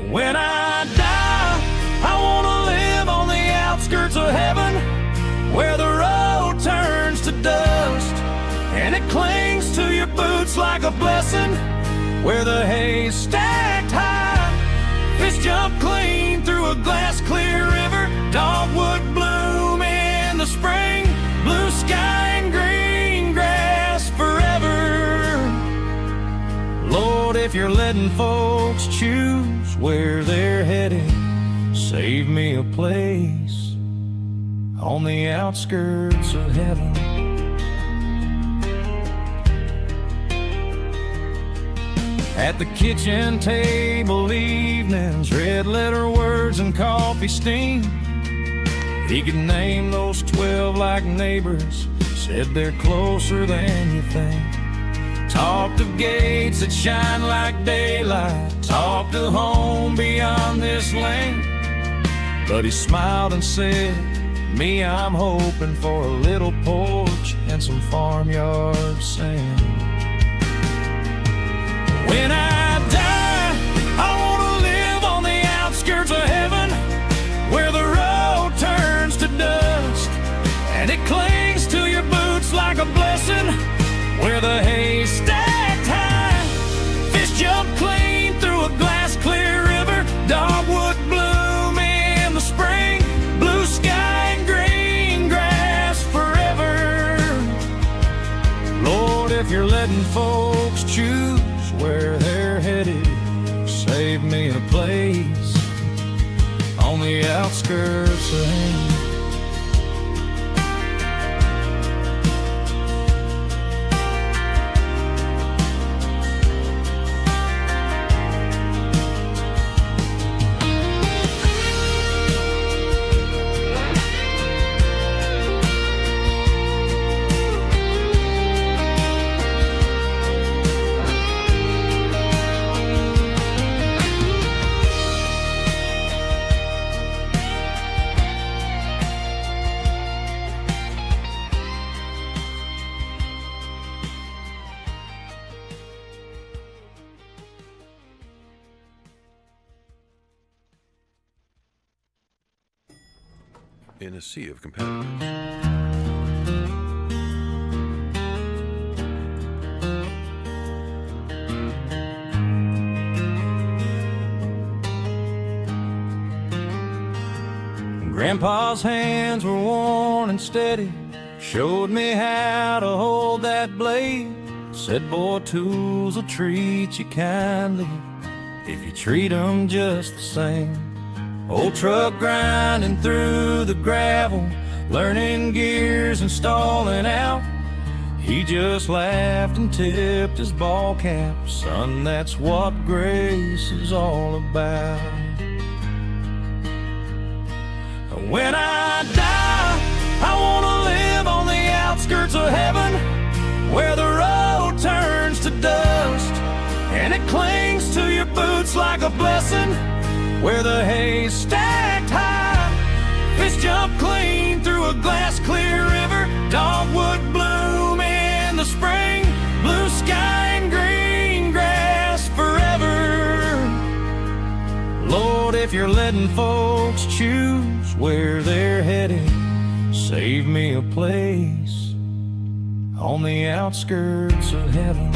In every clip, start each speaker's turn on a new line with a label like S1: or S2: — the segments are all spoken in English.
S1: When I die, I want to live on the outskirts of heaven, where the road turns to dust and it clings to your boots like a blessing, where the hay's stacked high, fish jump clean through a glass clear river, dogwood bloom in the spring, blue sky and green grass forever. Lord, if you're letting folks choose where they're headed, save me a place on the outskirts of heaven. At the kitchen table evenings, red letter words and coffee steam. He could name those 12 like neighbors, said they're closer than you think. Talked of gates that shine like daylight, talked of home beyond this lane. But he smiled and said, me, I'm hoping for a little porch and some farmyard sand. When I die, I want to live on the outskirts of heaven, where the road turns to dust and it clings to your boots like a blessing, where the hay's stacked high, fish jump clean through a glass clear river, dogwood bloom in the spring, blue sky and green grass forever. Lord, if you're letting folks choose where they're headed, save me a place on the outskirts of heaven.
S2: In a sea of competitors.
S1: Grandpa's hands were worn and steady, showed me how to hold that blade. Said, boy, tools will treat you kindly if you treat them just the same. Old truck grinding through the gravel, learning gears and stalling out. He just laughed and tipped his ball cap. Son, that's what grace is all about. When I die, I want to live on the outskirts of heaven, where the road turns to dust and it clings to your boots like a blessing, where the hay's stacked high, fish jump clean through a glass clear river, dogwood bloom in the spring, blue sky and green grass forever. Lord, if you're letting folks choose where they're headed, save me a place on the outskirts of heaven.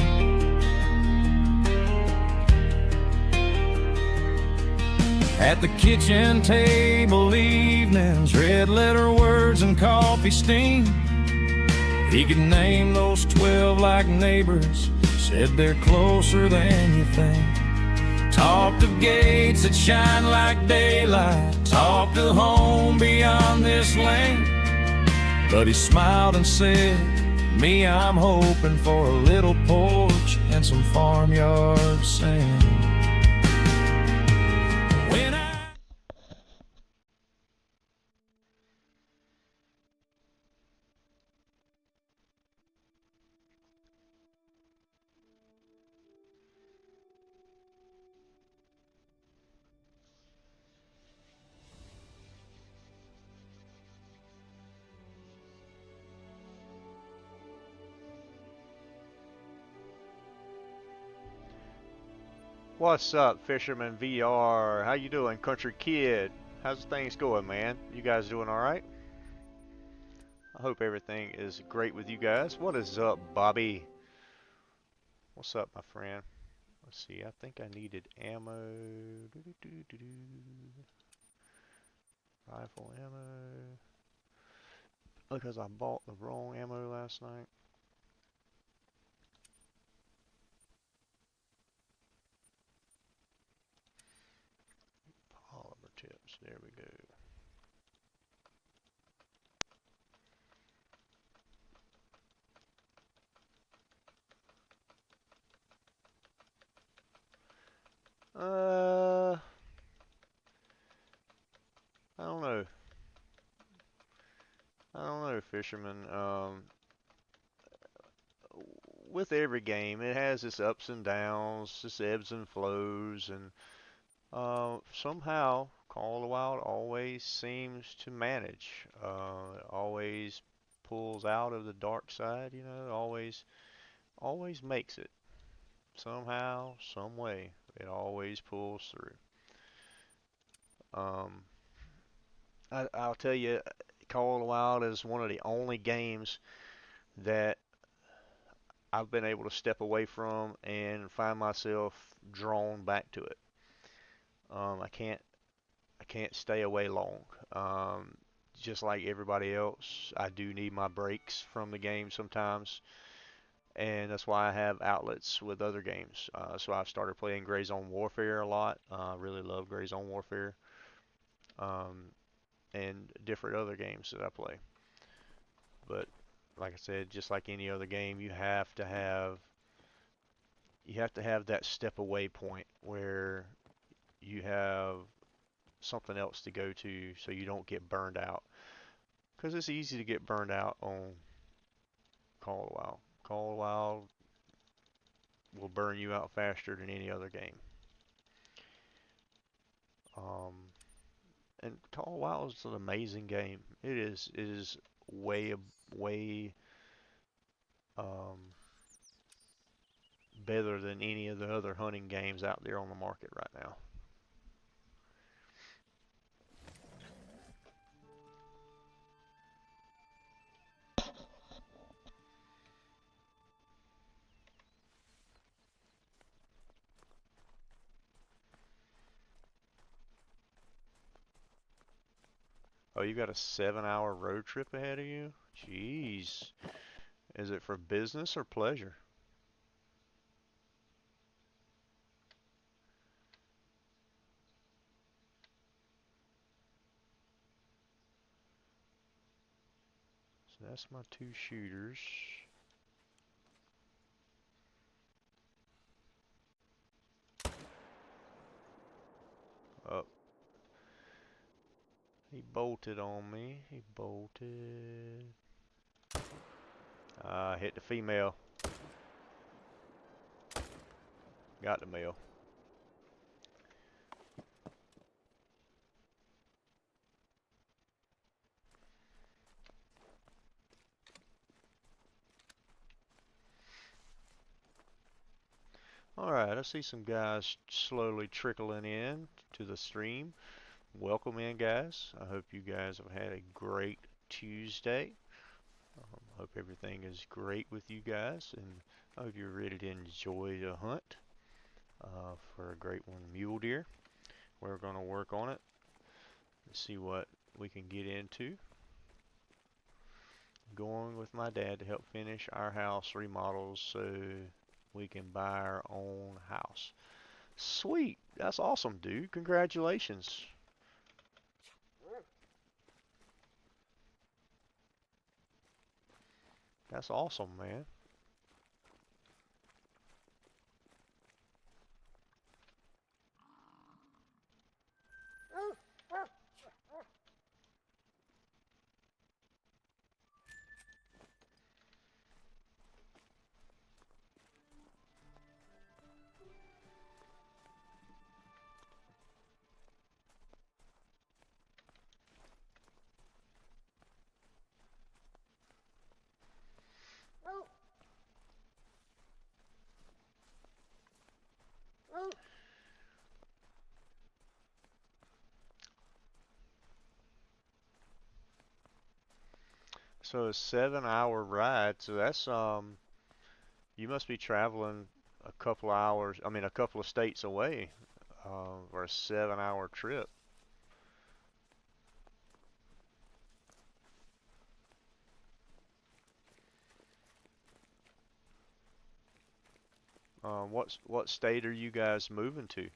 S1: At the kitchen table evenings, red letter words and coffee steam. He could name those 12 like neighbors, said they're closer than you think. Talked of gates that shine like daylight, talked of home beyond this lane. But he smiled and said, me, I'm hoping for a little porch and some farmyard sand.
S3: What's up, Fisherman VR? How you doing, Country Kid? How's things going, man? You guys doing all right? I hope everything is great with you guys. What is up, Bobby? What's up, my friend? Let's see. I think I needed ammo. Rifle ammo. Because I bought the wrong ammo last night. Polymer tips. There we go. I don't know. I don't know, Fisherman. With every game, it has its ups and downs, its ebbs and flows, and somehow Call of the Wild always seems to manage. It always pulls out of the dark side, you know, always makes it. Somehow, some way, it always pulls through. Um, I'll tell you, Call of the Wild is one of the only games that I've been able to step away from and find myself drawn back to it. I can't stay away long. Just like everybody else, I do need my breaks from the game sometimes, and that's why I have outlets with other games. So I've started playing Gray Zone Warfare a lot. I really love Gray Zone Warfare, um, and different other games that I play. But like I said, just like any other game, you have to have that step away point where you have something else to go to so you don't get burned out. Because it's easy to get burned out on Call of the Wild. Call of the Wild will burn you out faster than any other game. Um, and Call of the Wild is an amazing game. It is way um, better than any of the other hunting games out there on the market right now. Oh, you got a 7-hour road trip ahead of you? Jeez. Is it for business or pleasure? So that's my 2 shooters. Oh, he bolted on me. He bolted. Hit the female. Got the male. Alright, I see some guys slowly trickling in to the stream. Welcome in, guys. I hope you guys have had a great Tuesday. Hope everything is great with you guys, and I hope you're ready to enjoy the hunt for a great one, mule deer. We're going to work on it and see what we can get into. Going with my dad to help finish our house remodels so we can buy our own house. Sweet. That's awesome, dude. Congratulations. That's awesome, man. So a 7 hour ride. So that's you must be traveling a couple hours. I mean, a couple of states away for a 7 hour trip. What state are you guys moving to?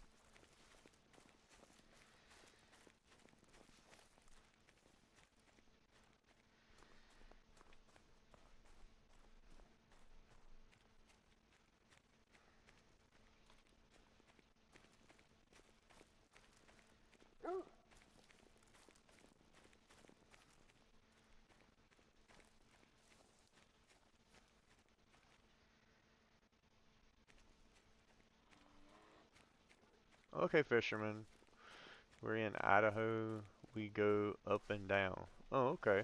S3: Okay, fisherman. We're in Idaho. We go up and down. Oh, okay.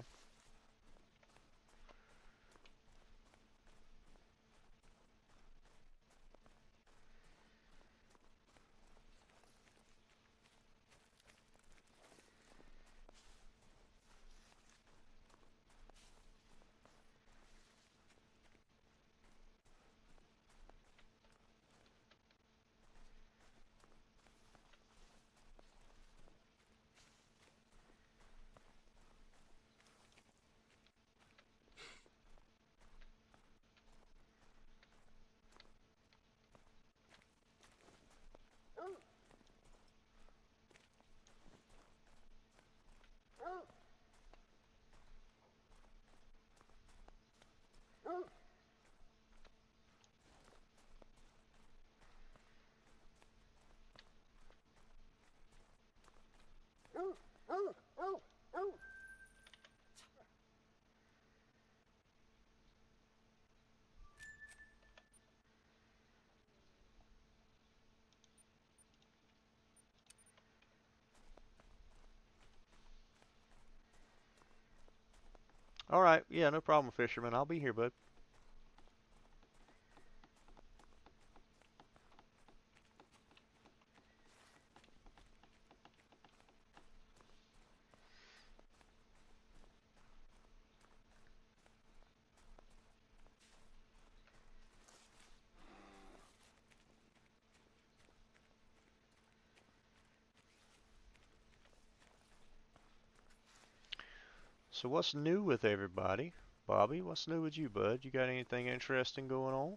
S3: All right. Yeah, no problem, fisherman. I'll be here, bud. So what's new with everybody? Bobby, what's new with you, bud? You got anything interesting going on?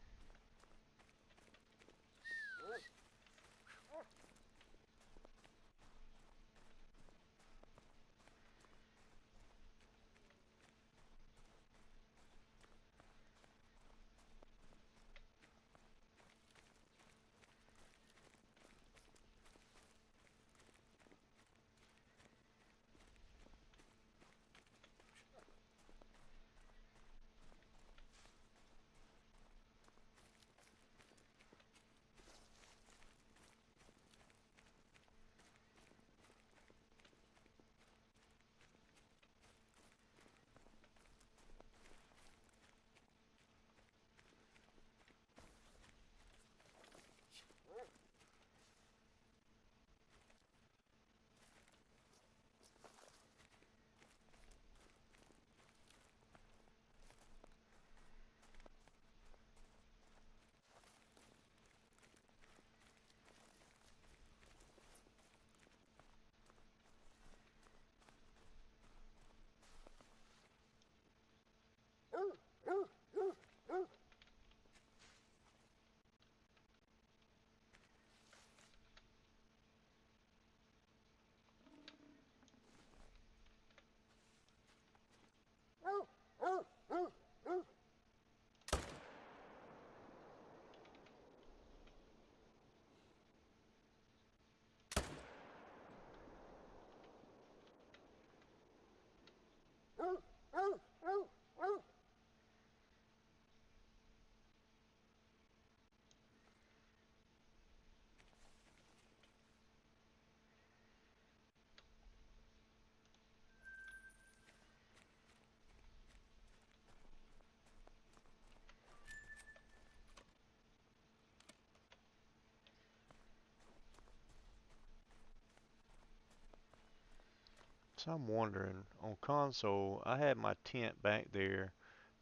S3: So I'm wondering, on console, I had my tent back there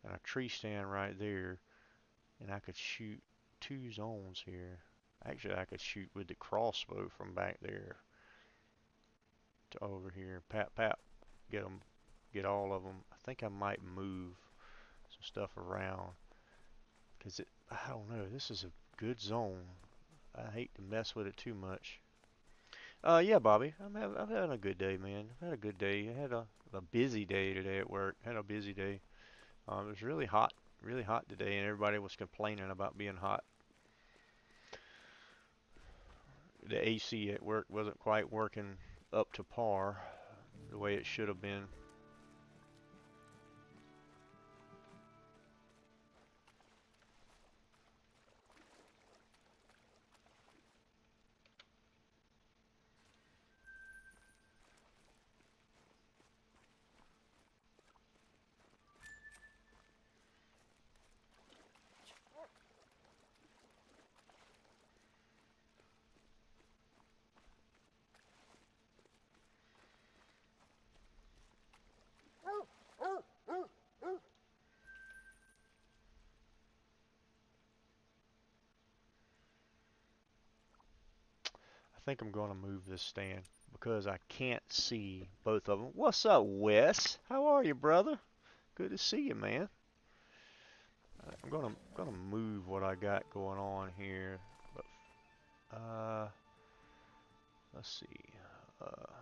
S3: and a tree stand right there, and I could shoot two zones here. Actually, I could shoot with the crossbow from back there to over here. Pap, pap, get them, get all of them. I think I might move some stuff around, because I don't know, this is a good zone. I hate to mess with it too much. Yeah, Bobby, I've had a good day, man. I've had a good day. I had a busy day today at work. Had a busy day. It was really hot today, and everybody was complaining about being hot. The AC at work wasn't quite working up to par the way it should have been. I think I'm going to move this stand because I can't see both of them. What's up, Wes? How are you, brother? Good to see you, man. I'm gonna move what I got going on here, but let's see. Uh,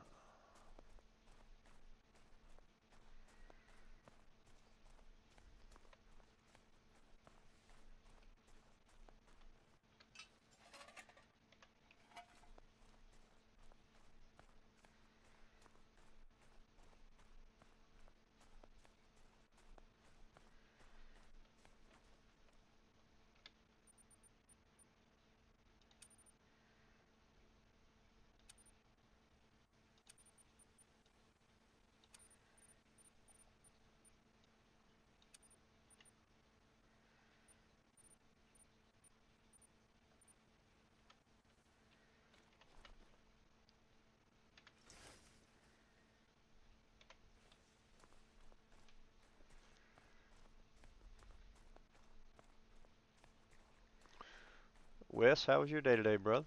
S3: Wes, how was your day today, brother?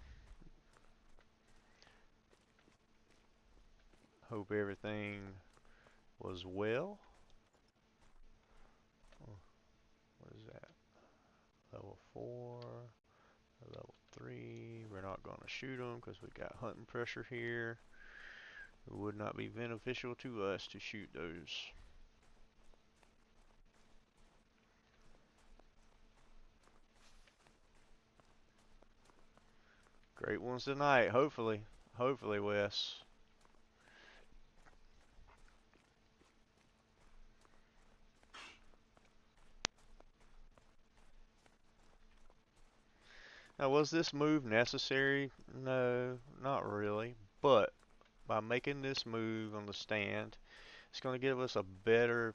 S3: Hope everything was well. Oh, what is that? Level 4, level 3. We're not going to shoot them because we got hunting pressure here. It would not be beneficial to us to shoot those. Great ones tonight, hopefully. Hopefully, Wes. Now, was this move necessary? No, not really. But by making this move on the stand, it's going to give us a better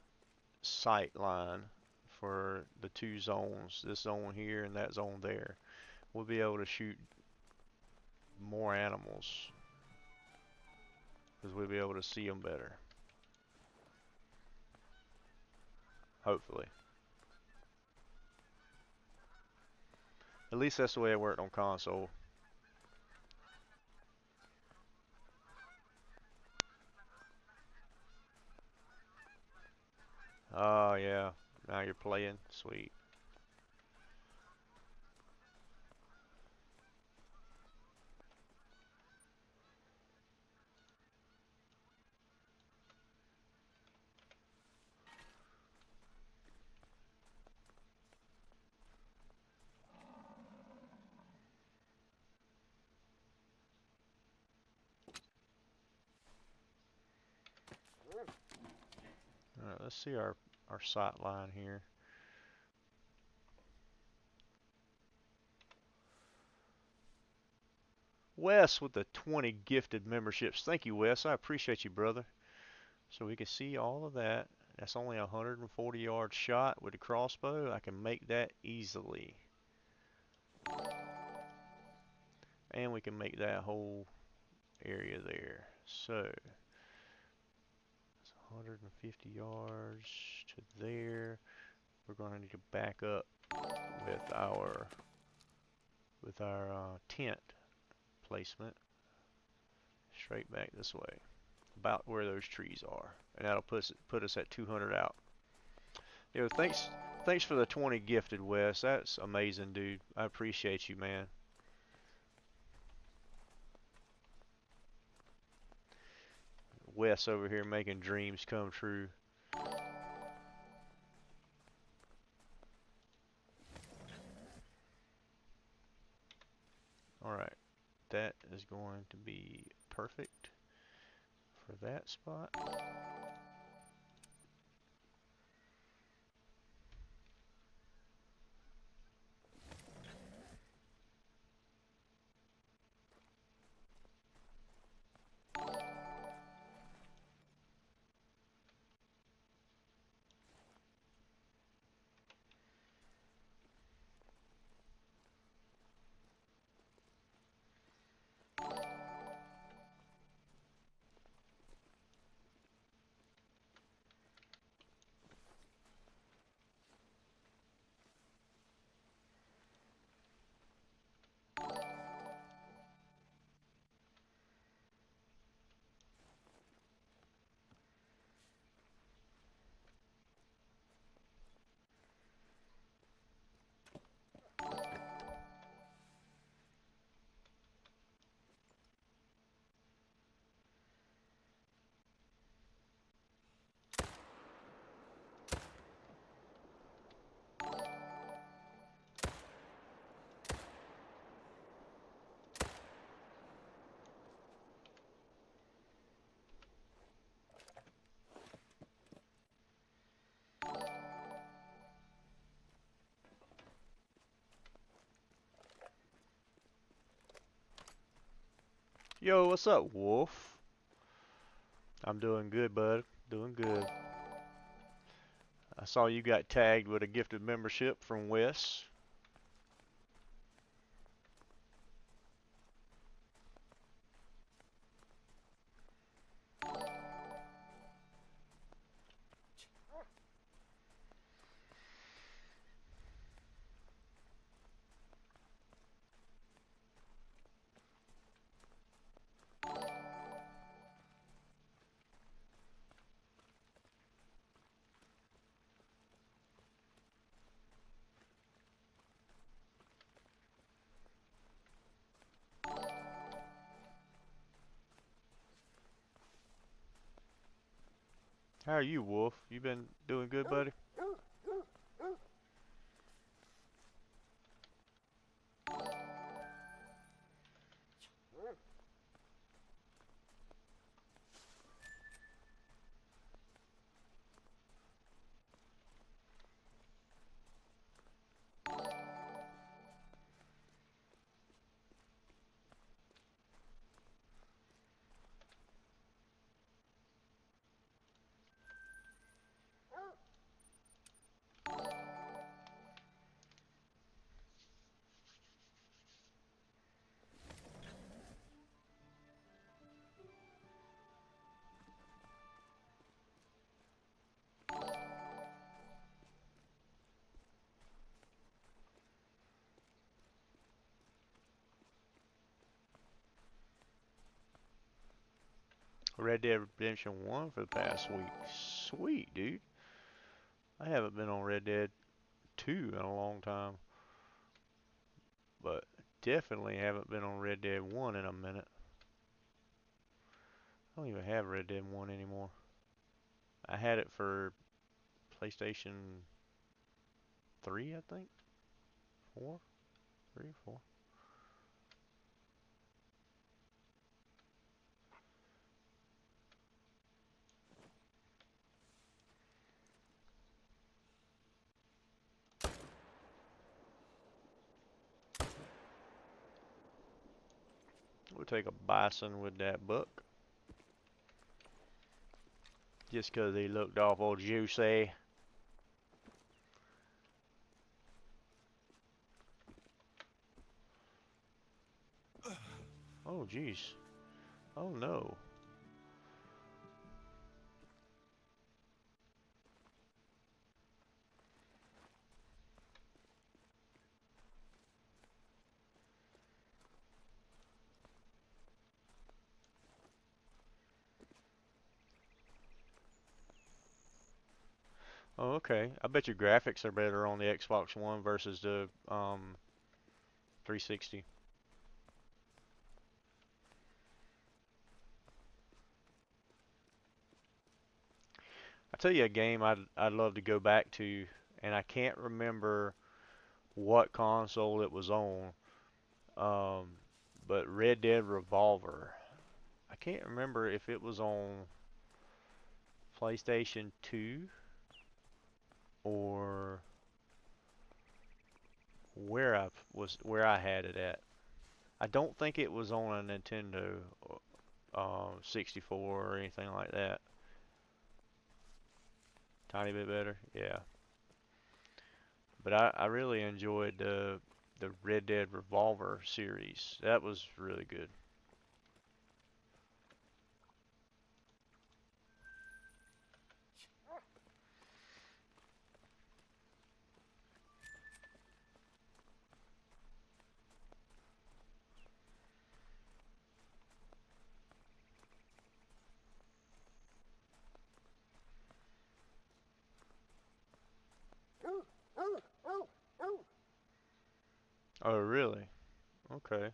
S3: sight line for the two zones, this zone here and that zone there. We'll be able to shoot more animals because we'll be able to see them better. Hopefully. At least that's the way it worked on console. Oh yeah, now you're playing. Sweet. Alright, let's see our sight line here. Wes with the 20 gifted memberships. Thank you, Wes. I appreciate you, brother. So we can see all of that. That's only a 140-yard shot with a crossbow. I can make that easily. And we can make that whole area there. So 150 yards to there. We're going to need to back up with our tent placement straight back this way, about where those trees are, and that'll put us at 200 out. You know, thanks for the 20 gifted, Wes. That's amazing, dude. I appreciate you, man. Wes over here making dreams come true. Alright, that is going to be perfect for that spot. Yo, what's up, Wolf? I'm doing good, bud. Doing good. I saw you got tagged with a gifted membership from Wes. How are you, Wolf? You been doing good, buddy? Red Dead Redemption 1 for the past week. Sweet, dude. I haven't been on Red Dead 2 in a long time. But definitely haven't been on Red Dead 1 in a minute. I don't even have Red Dead 1 anymore. I had it for PlayStation 3, I think. 4? 3 or 4. We'll take a bison with that buck. Just 'cause he looked awful juicy. Oh, jeez. Oh, no. Oh, okay. I bet your graphics are better on the Xbox One versus the 360. I tell you a game I'd love to go back to, and I can't remember what console it was on. Um, but Red Dead Revolver. I can't remember if it was on PlayStation 2 or where I had it at. I don't think it was on a Nintendo 64 or anything like that. Tiny bit better, yeah. But I really enjoyed the Red Dead Revolver series. That was really good. Oh, really? Okay.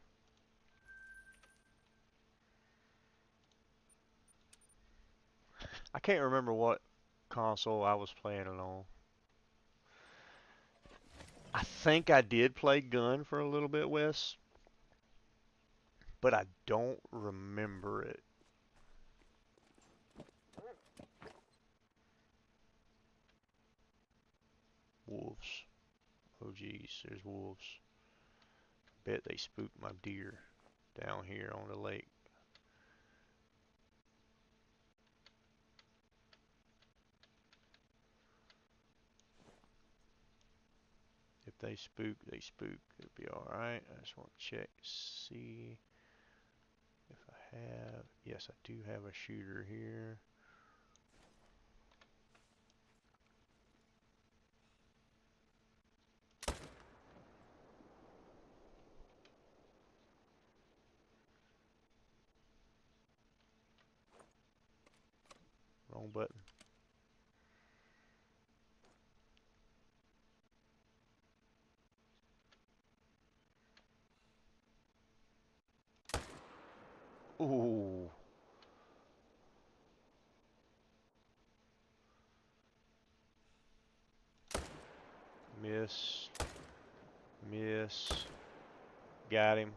S3: I can't remember what console I was playing it on. I think I did play Gun for a little bit, Wes, but I don't remember it. Wolves. Oh geez, there's wolves. Bet they spooked my deer down here on the lake. If they spook, they spook. It'll be alright. I just want to check, see if I have. Yes, I do have a shooter here. Wrong button. Ooh. Miss. Miss. Got him.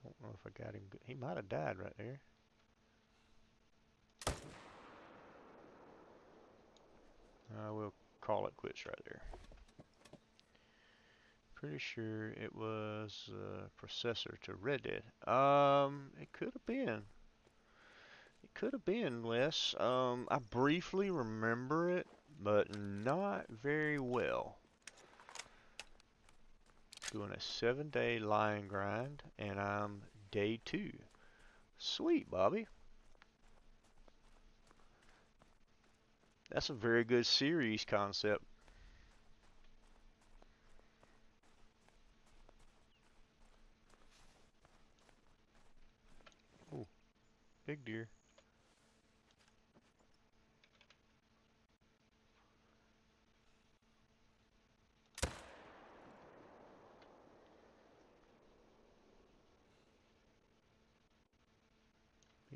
S3: Don't know if I got him. He might have died right there. I will call it quits right there. Pretty sure it was processor to Red Dead. It could have been. It could have been, Wes. I briefly remember it, but not very well. Doing a 7-day lion grind, and I'm day 2. Sweet, Bobby. That's a very good series concept. Ooh, big deer.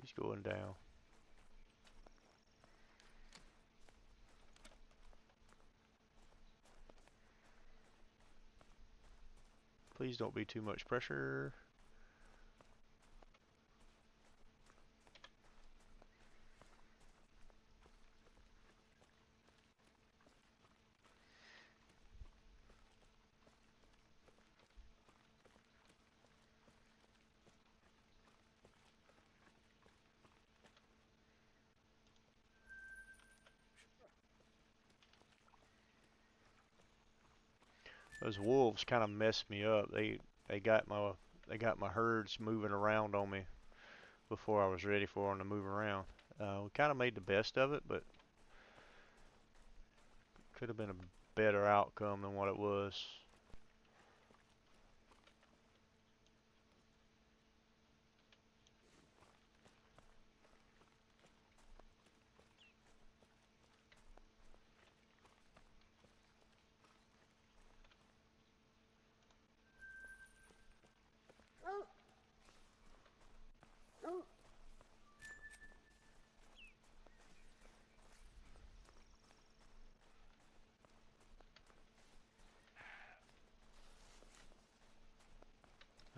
S3: He's going down. Please don't be too much pressure. Those wolves kind of messed me up. They got my herds moving around on me before I was ready for them to move around. We kind of made the best of it, but could have been a better outcome than what it was.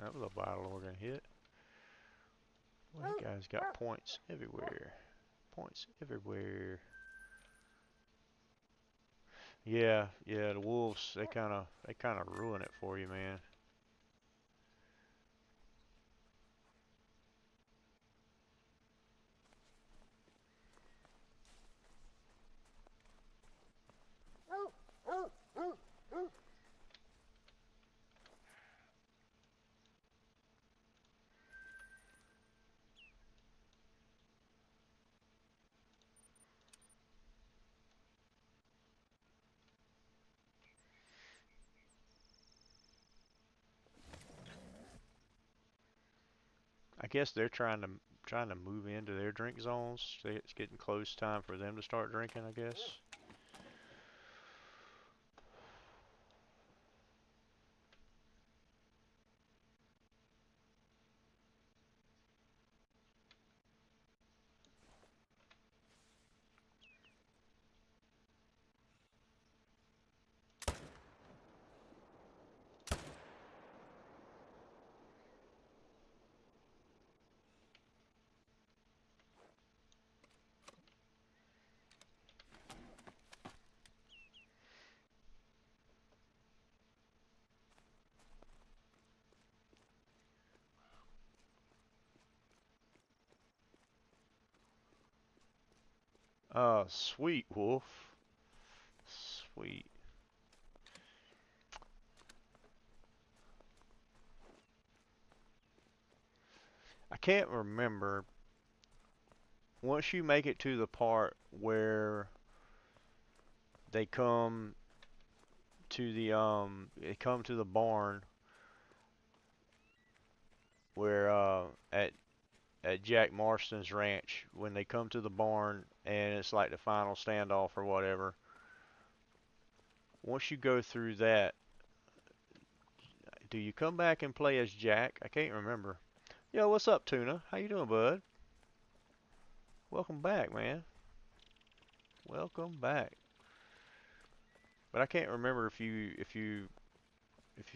S3: That was a vital organ hit. Well, you guys got points everywhere. Points everywhere. Yeah, yeah, the wolves, they kinda ruin it for you, man. I guess they're trying to move into their drink zones. It's getting close time for them to start drinking, I guess. Sweet wolf. Sweet. I can't remember. Once you make it to the part where they come they come to the barn where at Jack Marston's ranch, when they come to the barn and it's like the final standoff or whatever. Once you go through that, do you come back and play as Jack? I can't remember. Yo, what's up, Tuna? How you doing, bud? Welcome back, man. Welcome back. But I can't remember if you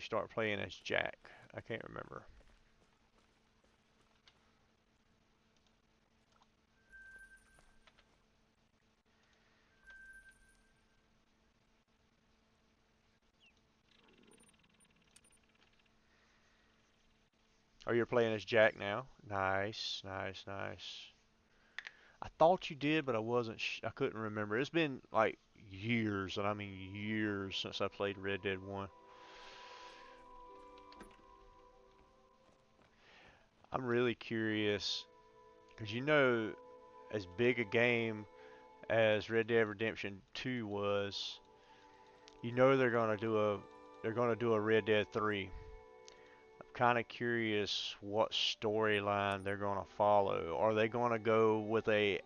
S3: start playing as Jack. I can't remember. Oh, you're playing as Jack now? Nice, nice, nice. I thought you did, but I wasn't. I couldn't remember. It's been like years, and I mean years since I played Red Dead 1. I'm really curious because as big a game as Red Dead Redemption 2 was, they're gonna do a Red Dead 3. I'm kind of curious what storyline they're gonna follow. Are they gonna go with an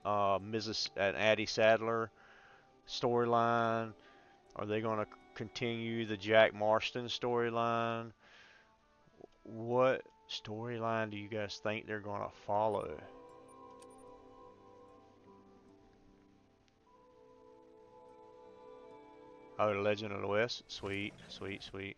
S3: Addie Sadler storyline? Are they gonna continue the Jack Marston storyline? What storyline do you guys think they're gonna follow? Oh, the Legend of the West. Sweet, sweet, sweet.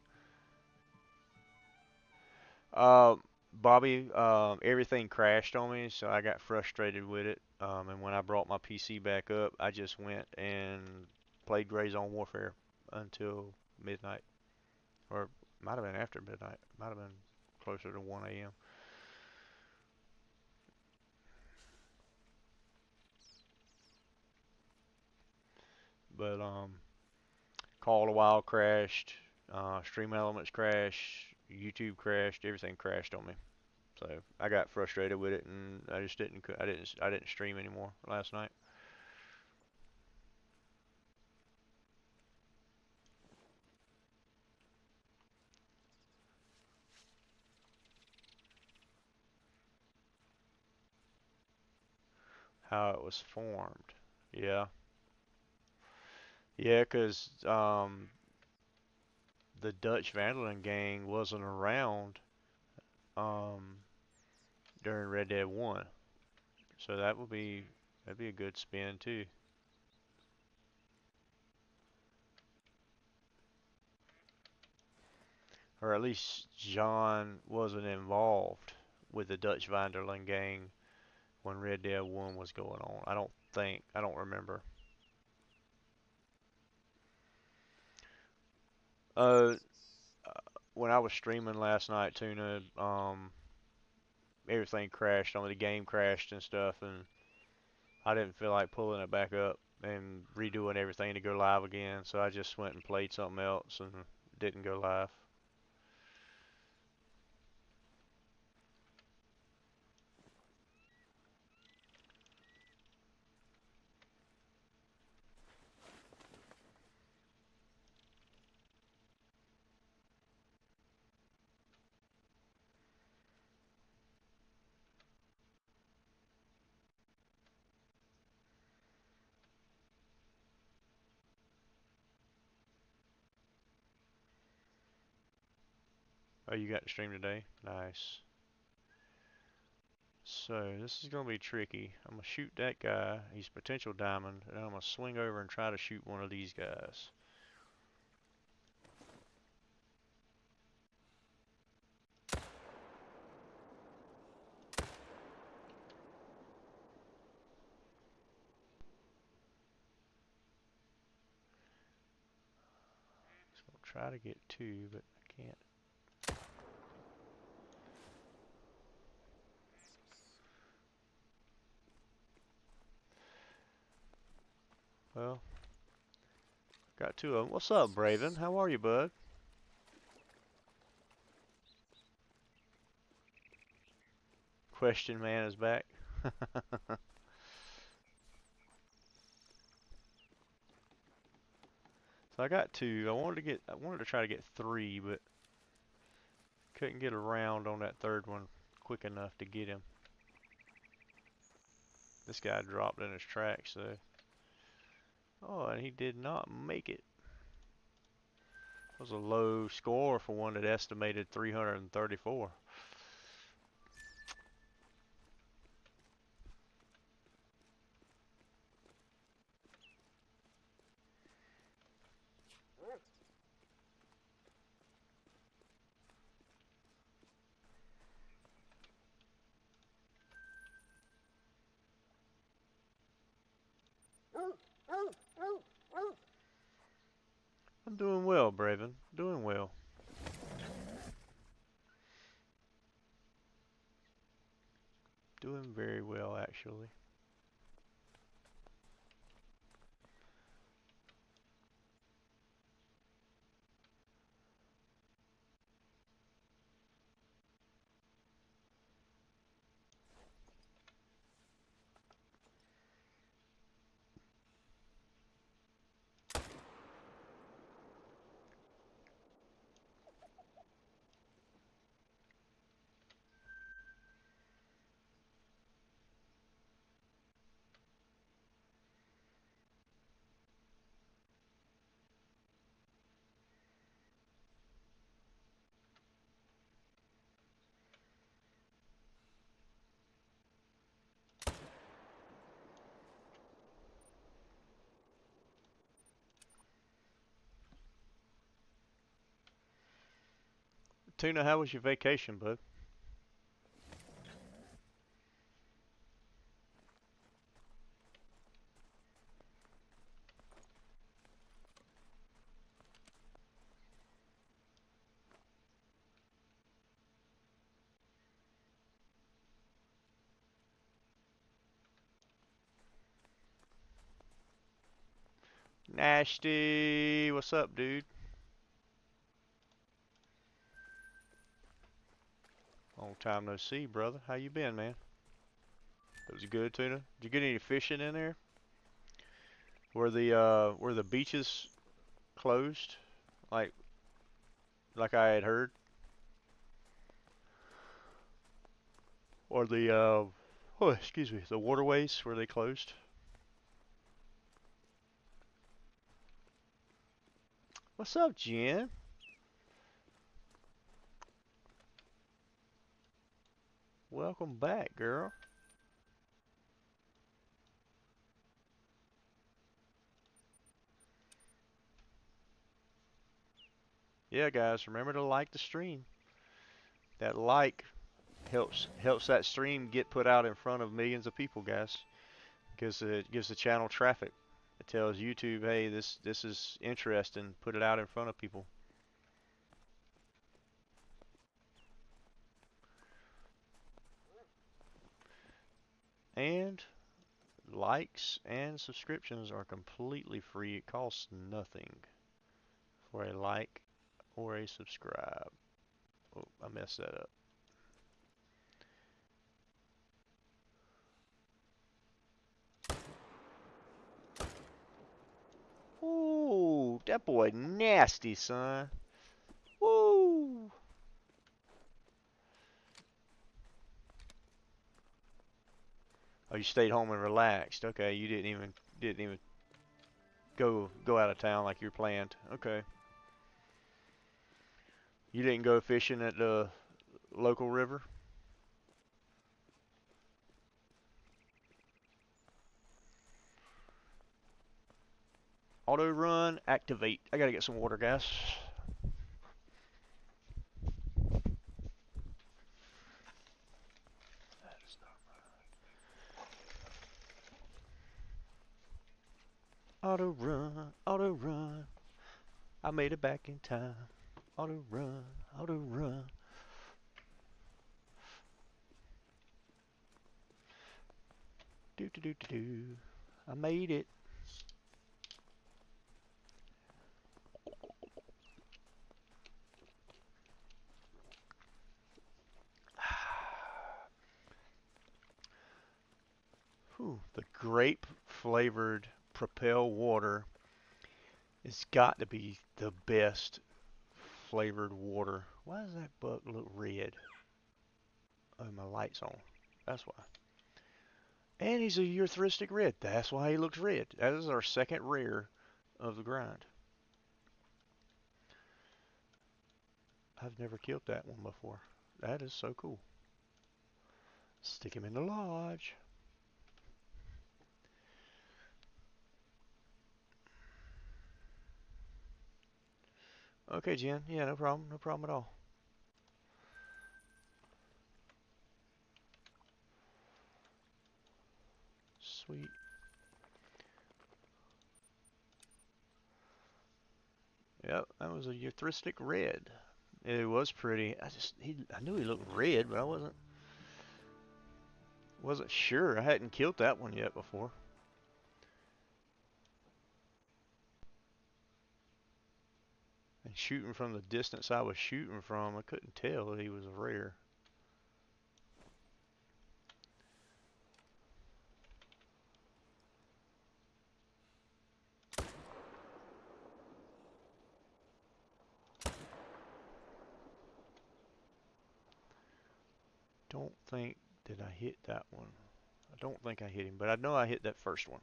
S3: Uh, Bobby, everything crashed on me, so I got frustrated with it. And when I brought my PC back up, I just went and played Gray Zone Warfare until midnight, or might have been after midnight. Might have been closer to 1 a.m. But Call of the Wild crashed, Stream Elements crashed, YouTube crashed, everything crashed on me. So I got frustrated with it, and I just I didn't stream anymore last night. How it was formed. Yeah. Yeah, 'cause the Dutch Vandalin gang wasn't around um, during Red Dead 1. So that'd be a good spin too. or at least John wasn't involved with the Dutch Vanderland gang when Red Dead 1 was going on. I don't remember. Uh, when I was streaming last night, Tuna, everything crashed on me. The game crashed and stuff, and I didn't feel like pulling it back up and redoing everything to go live again, so I just went and played something else and didn't go live. Oh, you got to stream today? Nice. So this is gonna be tricky. I'm gonna shoot that guy. He's potential diamond, and I'm gonna swing over and try to shoot one of these guys. So I'll try to get two, but I can't. Well, got two of them. What's up, Braven? How are you, bud? Question man is back. So I got two. I wanted to try to get three, but couldn't get around on that third one quick enough to get him. This guy dropped in his tracks though. Oh, and he did not make it. That was a low score for one that estimated 334. I'm doing well, Braven. Doing well. Doing very well, actually. Tuna, how was your vacation, bud? Nasty. What's up, dude? Long time no see, brother. How you been, man? It was good, Tuna. Did you get any fishing in there? Were the beaches closed? Like I had heard? Or oh, excuse me, the waterways, were they closed? What's up, Jen? Welcome back, girl. Yeah, guys, remember to like the stream. That like helps that stream get put out in front of millions of people, guys. Because it gives the channel traffic. It tells YouTube, hey, this is interesting. Put it out in front of people. And likes and subscriptions are completely free. It costs nothing for a like or a subscribe. Oh, I messed that up. Ooh, that boy nasty, son. Woo! Oh, you stayed home and relaxed. Okay, you didn't even go out of town like you planned. Okay. You didn't go fishing at the local river? Auto run, activate. I gotta get some water, guys. Auto run, auto run. I made it back in time. Auto run, auto run. Do do do do do. I made it. Whew, the grape flavored Propel water has got to be the best flavored water. Why does that buck look red? Oh, my light's on. That's why. And he's a urethristic red. That's why he looks red. That is our second rare of the grind. I've never killed that one before. That is so cool. Stick him in the lodge. Okay, Jen. Yeah, no problem. No problem at all. Sweet. Yep, that was a urethristic red. It was pretty. I knew he looked red, but I wasn't sure. I hadn't killed that one yet before. And shooting from the distance I was shooting from, I couldn't tell that he was rare. Don't think that I hit that one. I don't think I hit him, but I know I hit that first one.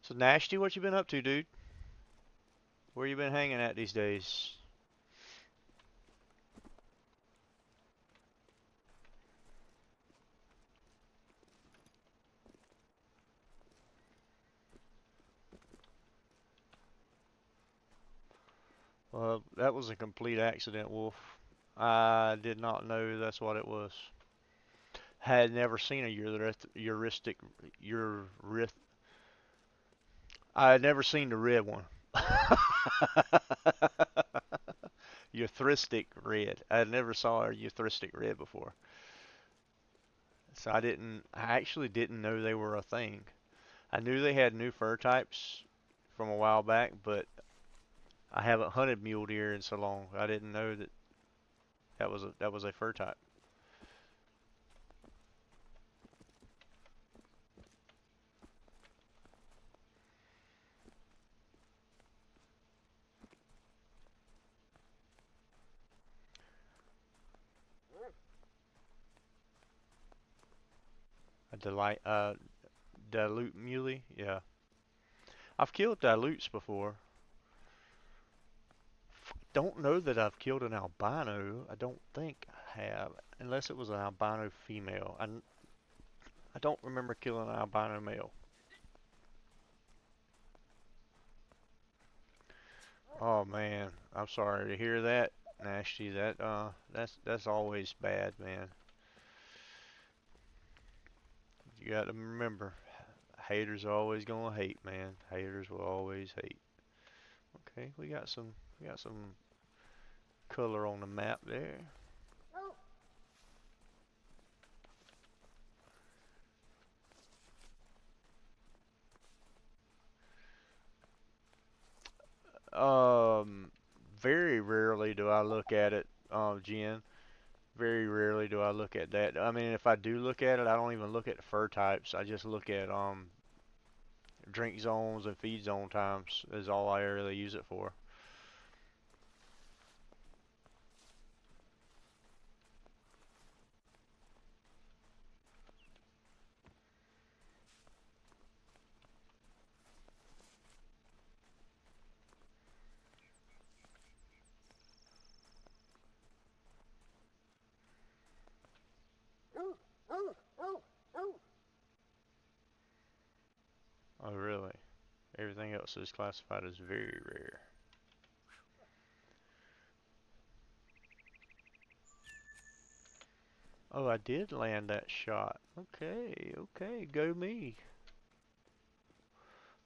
S3: So Nasty, what you been up to, dude? Where you been hanging at these days? Well, that was a complete accident, Wolf. I did not know that's what it was. Had never seen a heuristic, I had never seen the red one. Urethristic red. I never saw a urethristic red before. So I actually didn't know they were a thing. I knew they had new fur types from a while back, but I haven't hunted mule deer in so long. I didn't know that was a fur type. A dilute muley, yeah. I've killed dilutes before. Don't know that I've killed an albino. I don't think I have, unless it was an albino female. I don't remember killing an albino male. Oh man, I'm sorry to hear that, Nasty. That's always bad, man. You got to remember, haters are always gonna hate, man. Haters will always hate. Okay, we got some color on the map there. Um, very rarely do I look at it, Jen. Very rarely do I look at that. I mean, if I do look at it, I don't even look at the fur types. I just look at drink zones and feed zone times is all I really use it for. Oh, really? Everything else is classified as very rare. Oh, I did land that shot. Okay, okay, go me.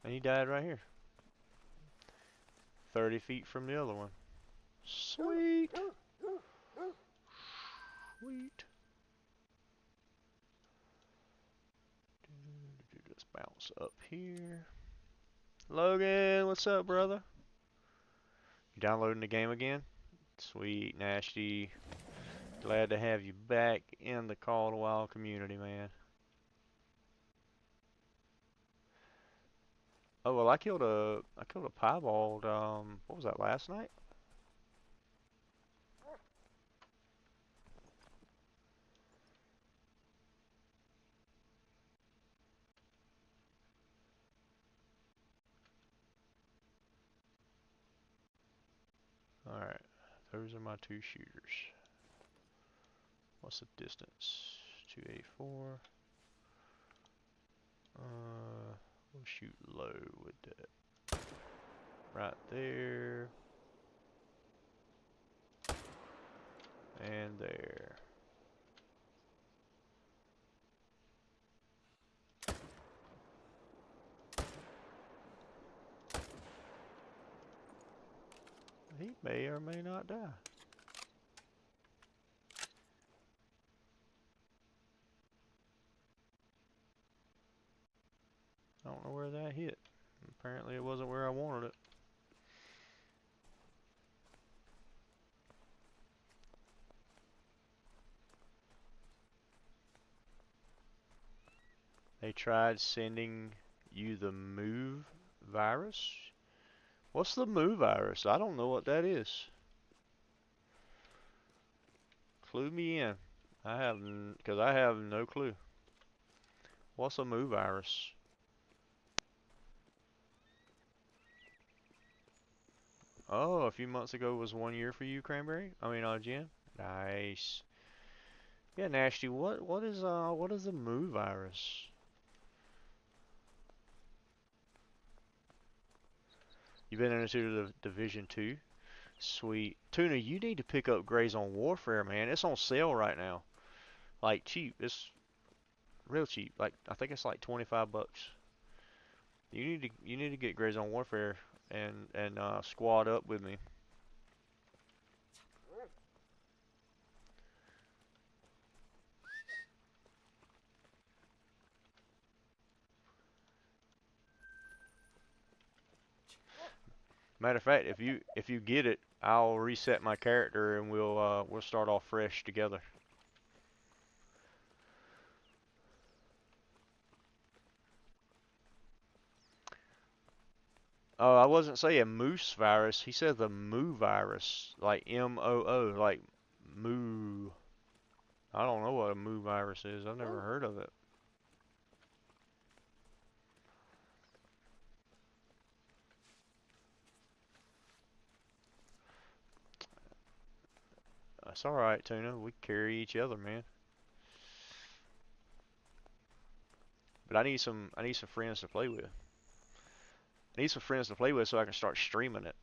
S3: And he died right here. 30 feet from the other one. Sweet. Sweet. Just bounce up here. Logan, what's up, brother? You downloading the game again? Sweet, Nasty. Glad to have you back in the Call of the Wild community, man. Oh well, I killed a piebald. What was that, last night? All right, those are my two shooters. What's the distance? 284. We'll shoot low with that. Right there. And there. He may or may not die. I don't know where that hit. Apparently it wasn't where I wanted it. They tried sending you the move virus? What's the move virus? I don't know what that is. Clue me in. Because I have no clue. What's a move virus? Oh, a few months ago was 1 year for you, Cranberry. I mean, Jen. Nice. Yeah, Nasty. What is a move virus? You been into the Division 2? Sweet. Tuna, you need to pick up Grays on Warfare, man. It's on sale right now. Like cheap. It's real cheap. Like I think it's like 25 bucks. You need to get Grays on Warfare and squad up with me. Matter of fact, if you get it, I'll reset my character and we'll start off fresh together. Oh, I wasn't saying moose virus. He said the moo virus, like MOO, like moo. I don't know what a moo virus is. I've never heard of it. That's all right, Tuna. We carry each other, man. But I need some friends to play with. I need some friends to play with so I can start streaming it.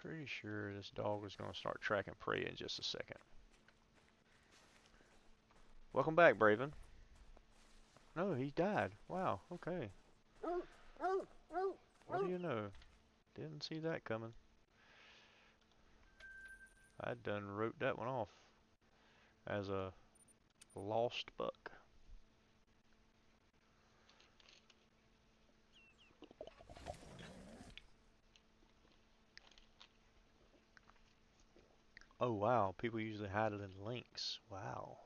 S3: Pretty sure this dog is going to start tracking prey in just a second. Welcome back, Braven. No, he died. Wow, okay. What do you know? Didn't see that coming. I done wrote that one off as a lost buck. Oh wow, people usually hide it in links. Wow.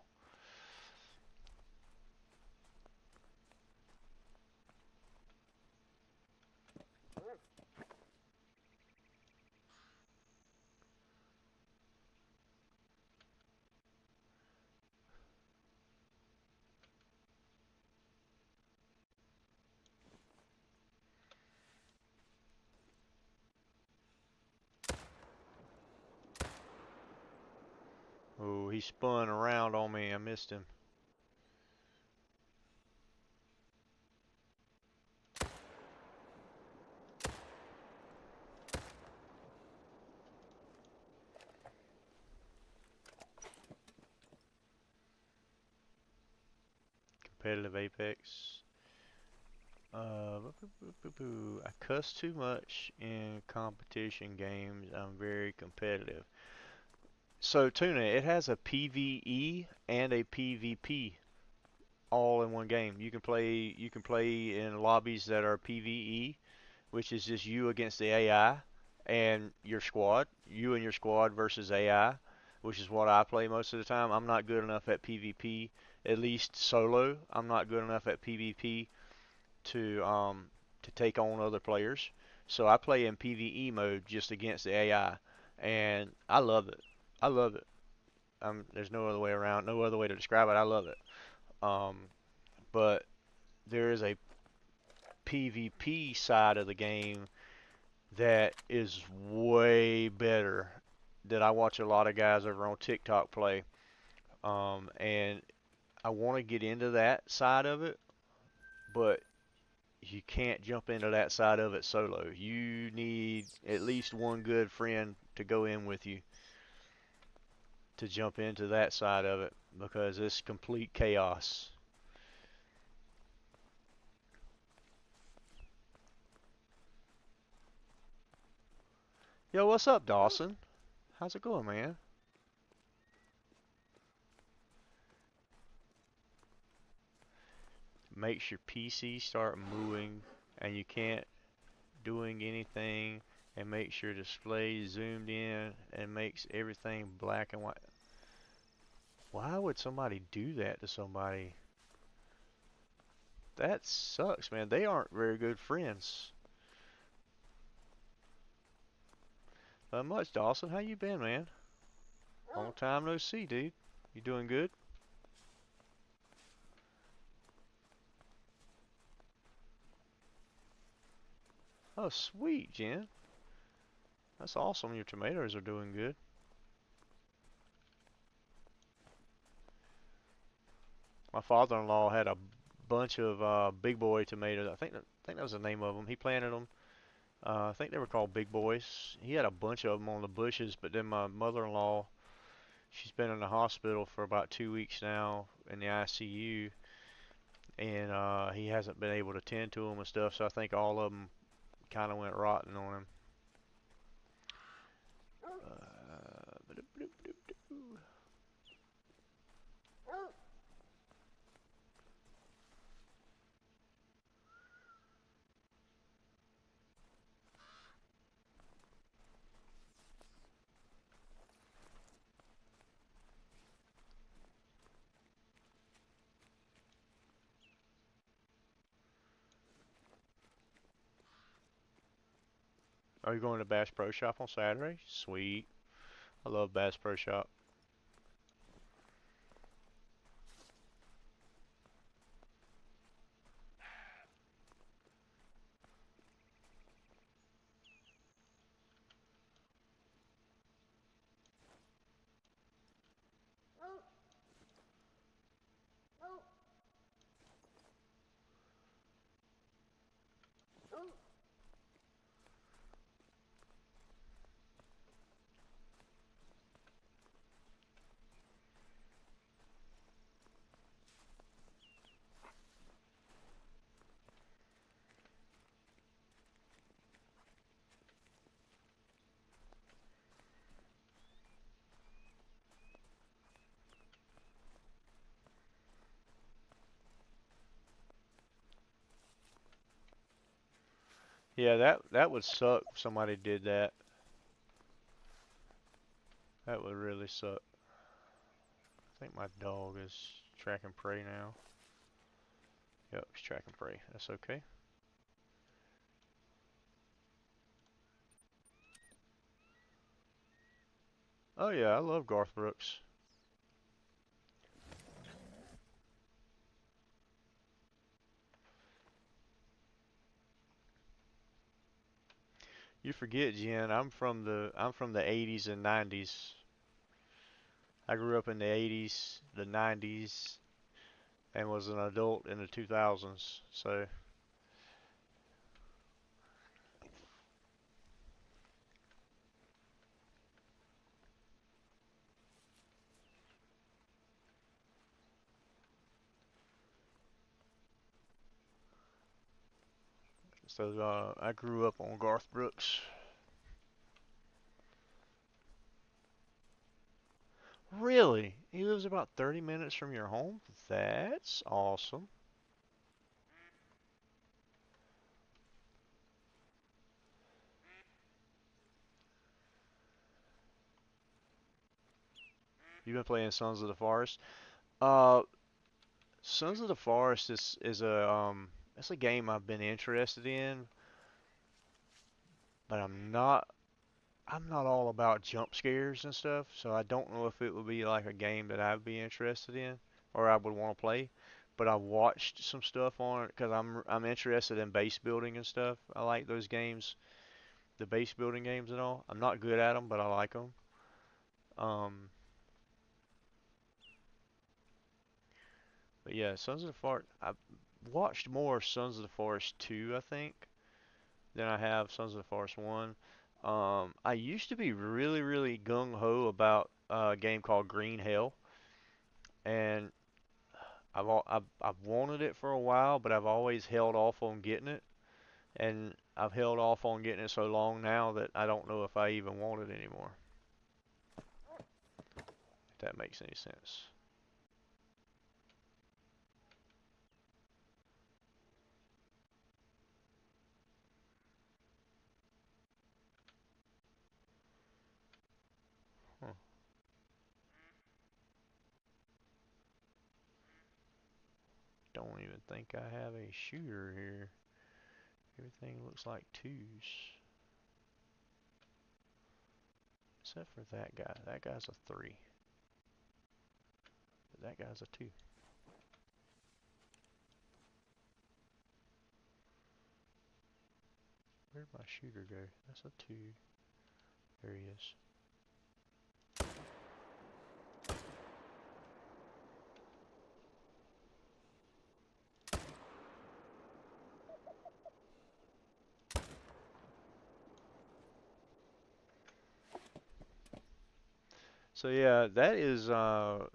S3: Oh, he spun around on me. I missed him. Competitive Apex. I cuss too much in competition games. I'm very competitive. So Tuna, it has a PvE and a PvP all in one game. You can play in lobbies that are PvE, which is just you against the AI and your squad, you and your squad versus AI, which is what I play most of the time. I'm not good enough at PvP, at least solo. I'm not good enough at PvP to take on other players. So I play in PvE mode just against the AI, and I love it. I love it. There's no other way around, no other way to describe it. I love it. Um, but there is a PvP side of the game that is way better that I watch a lot of guys over on TikTok play. And I want to get into that side of it, but you can't jump into that side of it solo. You need at least one good friend to go in with you to jump into that side of it because it's complete chaos. Yo, what's up, Dawson? How's it going, man? Makes your PC start moving and you can't doing anything, and makes your display zoomed in and makes everything black and white. Why would somebody do that to somebody? That sucks, man. They aren't very good friends. Not much, Dawson. How you been, man? Long time no see, dude. You doing good? Oh, sweet, Jen. That's awesome. Your tomatoes are doing good. My father-in-law had a bunch of big boy tomatoes. I think that was the name of them. He planted them. I think they were called big boys. He had a bunch of them on the bushes, but then my mother-in-law, she's been in the hospital for about 2 weeks now in the ICU, and he hasn't been able to tend to them and stuff. So I think all of them kind of went rotten on him. Are you going to Bass Pro Shop on Saturday? Sweet. I love Bass Pro Shop. Yeah, that would suck if somebody did that. That would really suck. I think my dog is tracking prey now. Yep, he's tracking prey. That's okay. Oh yeah, I love Garth Brooks. You forget, Jen, I'm from the 80s and 90s. I grew up in the 80s, the 90s, and was an adult in the 2000s. So, I grew up on Garth Brooks. Really? He lives about 30 minutes from your home? That's awesome. You've been playing Sons of the Forest? Uh, Sons of the Forest is a it's a game I've been interested in, but I'm not all about jump scares and stuff, so I don't know if it would be like a game that I'd be interested in or I would want to play. But I watched some stuff on it because I'm interested in base building and stuff. I like those games, the base building games and all. I'm not good at them, but I like them. Um, but yeah, Sons of the Forest. I've watched more Sons of the Forest 2, I think, than I have Sons of the Forest 1. I used to be really, really gung ho about a game called Green Hell, and I've wanted it for a while, but I've always held off on getting it, and I've held off on getting it so long now that I don't know if I even want it anymore. If that makes any sense. Huh. Don't even think I have a shooter here. Everything looks like twos, except for that guy. That guy's a three. But that guy's a two. Where'd my shooter go? That's a two. There he is. So yeah, that is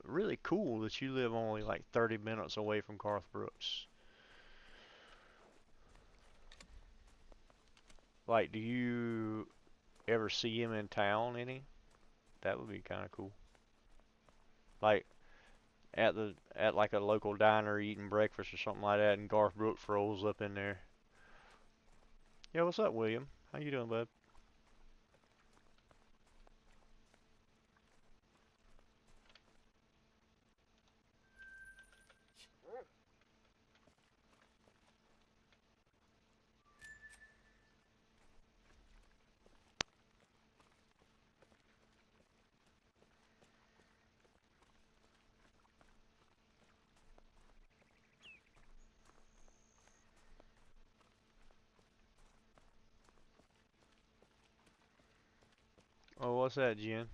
S3: really cool that you live only like 30 minutes away from Garth Brooks. Like, do you ever see him in town any? That would be kind of cool. Like at like a local diner eating breakfast or something like that, and Garth Brooks rolls up in there. Yeah, what's up, William? How you doing, bud? Oh, what's that, Jen?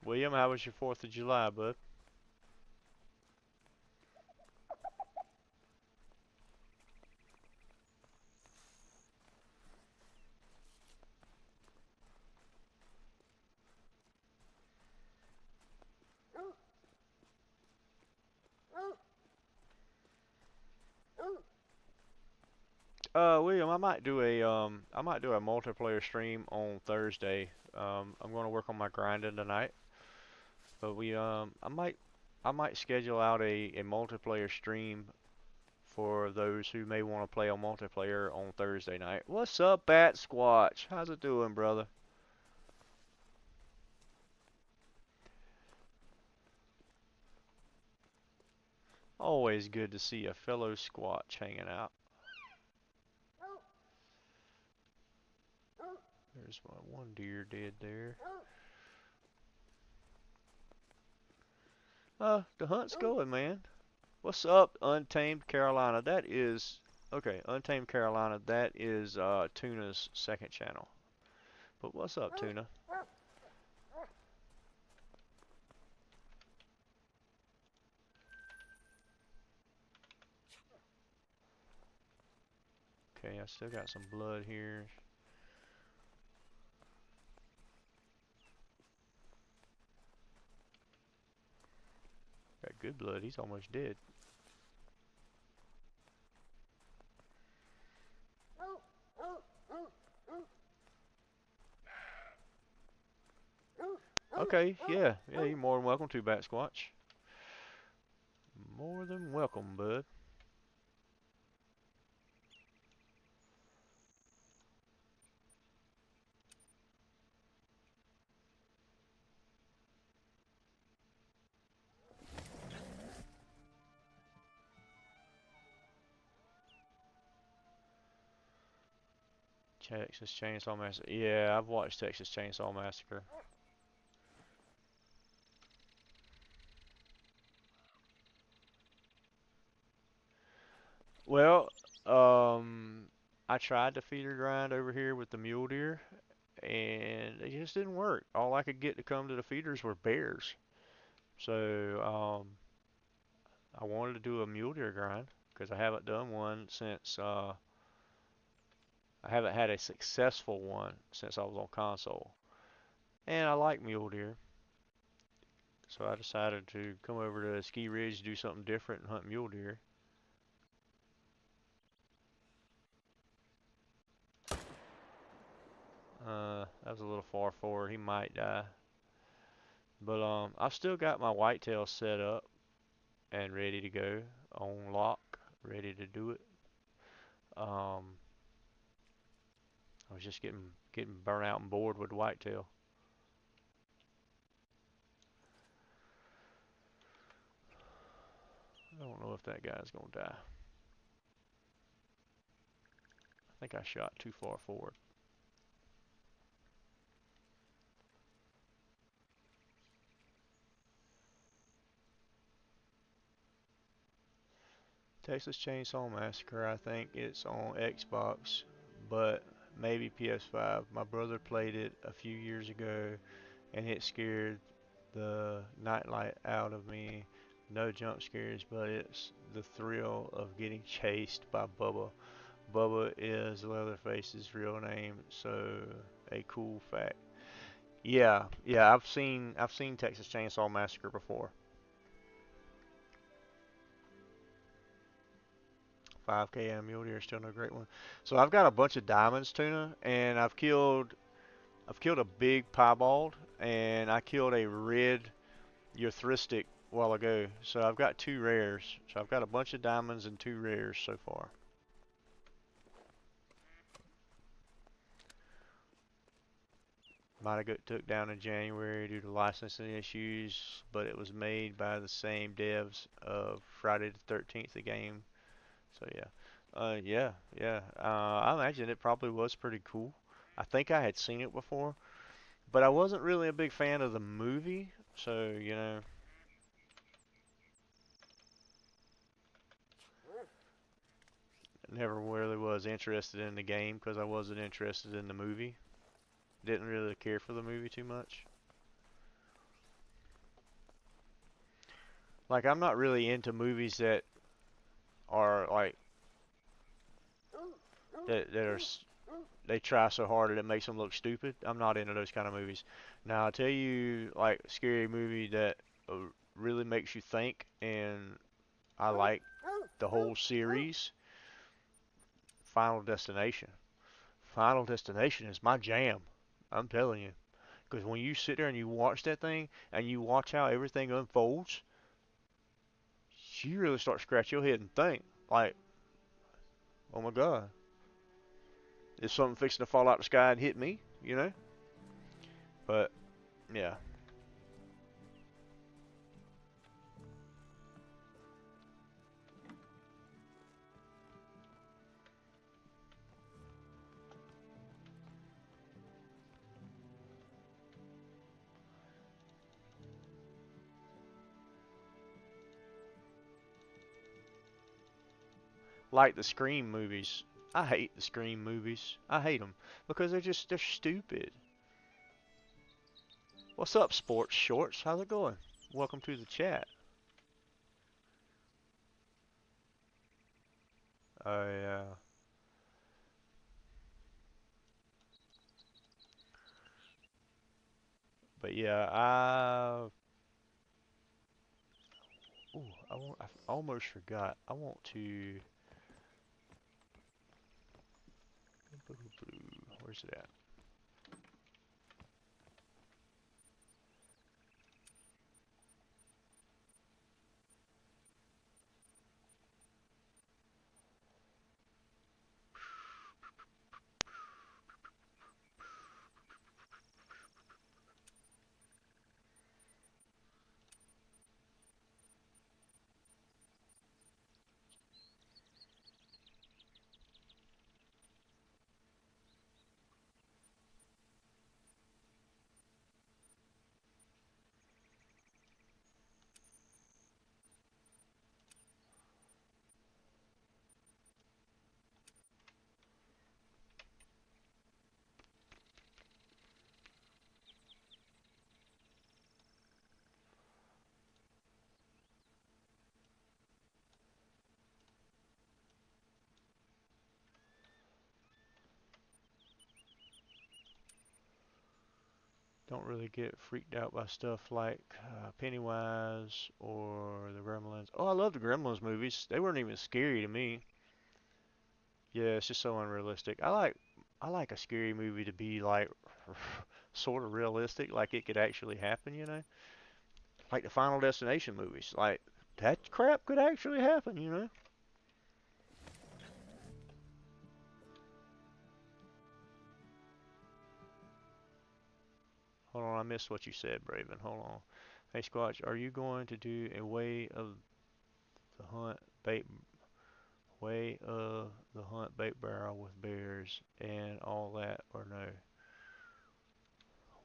S3: William, how was your 4th of July, bud? William, I might do a multiplayer stream on Thursday. I'm going to work on my grinding tonight, but I might schedule out a multiplayer stream for those who may want to play on multiplayer on Thursday night. What's up, DADSQUATCH? How's it doing, brother? Always good to see a fellow Squatch hanging out. There's my one deer dead there. The hunt's going, man. What's up, Untamed Carolina? That is, okay, Untamed Carolina, that is Tuna's second channel. But what's up, Tuna? Okay, I still got some blood here. Got good blood, he's almost dead. Okay, yeah, you're more than welcome to, DADSQUATCH. More than welcome, bud. Texas Chainsaw Massacre. Yeah, I've watched Texas Chainsaw Massacre. Well, I tried to feeder grind over here with the mule deer, and it just didn't work. All I could get to come to the feeders were bears. So, I wanted to do a mule deer grind because I haven't done one since, I haven't had a successful one since I was on console. And I like mule deer. So I decided to come over to Ski Ridge, do something different and hunt mule deer. That was a little far forward. He might die. But I've still got my whitetail set up and ready to go on lock, ready to do it. I was just getting burnt out and bored with whitetail. I don't know if that guy's gonna die. I think I shot too far forward. Texas Chainsaw Massacre, I think it's on Xbox, but maybe PS5. My brother played it a few years ago, and it scared the nightlight out of me. No jump scares, but it's the thrill of getting chased by Bubba. Bubba is Leatherface's real name, so a cool fact. Yeah, I've seen Texas Chainsaw Massacre before. 5K and a mule deer, still no great one. So I've got a bunch of diamonds, Tuna, and I've killed a big piebald, and I killed a red urthristic a while ago. So I've got two rares. So I've got a bunch of diamonds and two rares so far. Might have got took down in January due to licensing issues, but it was made by the same devs of Friday the 13th, the game. So yeah, yeah. I imagine it probably was pretty cool. I think I had seen it before, but I wasn't really a big fan of the movie. So never really was interested in the game because I wasn't interested in the movie. Didn't really care for the movie too much. Like I'm not really into movies that are like that are they try so hard that it makes them look stupid. I'm not into those kind of movies. Now I'll tell you like a scary movie that uh, really makes you think, and I like the whole series. Final Destination. Final Destination is my jam. I'm telling you. Because when you sit there and you watch that thing and you watch how everything unfolds, you really start to scratch your head and think, like, oh my God, is something fixing to fall out the sky and hit me? You know? But, yeah. Like the Scream movies. I hate the Scream movies. I hate them because they're stupid. What's up, Sports Shorts? How's it going? Welcome to the chat. Yeah. But yeah, ooh, I almost forgot. I want to. Where's it at? Don't really get freaked out by stuff like Pennywise or the Gremlins. Oh, I love the Gremlins movies. They weren't even scary to me. Yeah, it's just so unrealistic. I like a scary movie to be like sort of realistic, like it could actually happen, you know? Like the Final Destination movies. Like that crap could actually happen, you know? Hold on, I missed what you said, Braven. Hold on. Hey, Squatch, are you going to do a the hunt bait way of the hunt bait barrel with bears and all that, or no?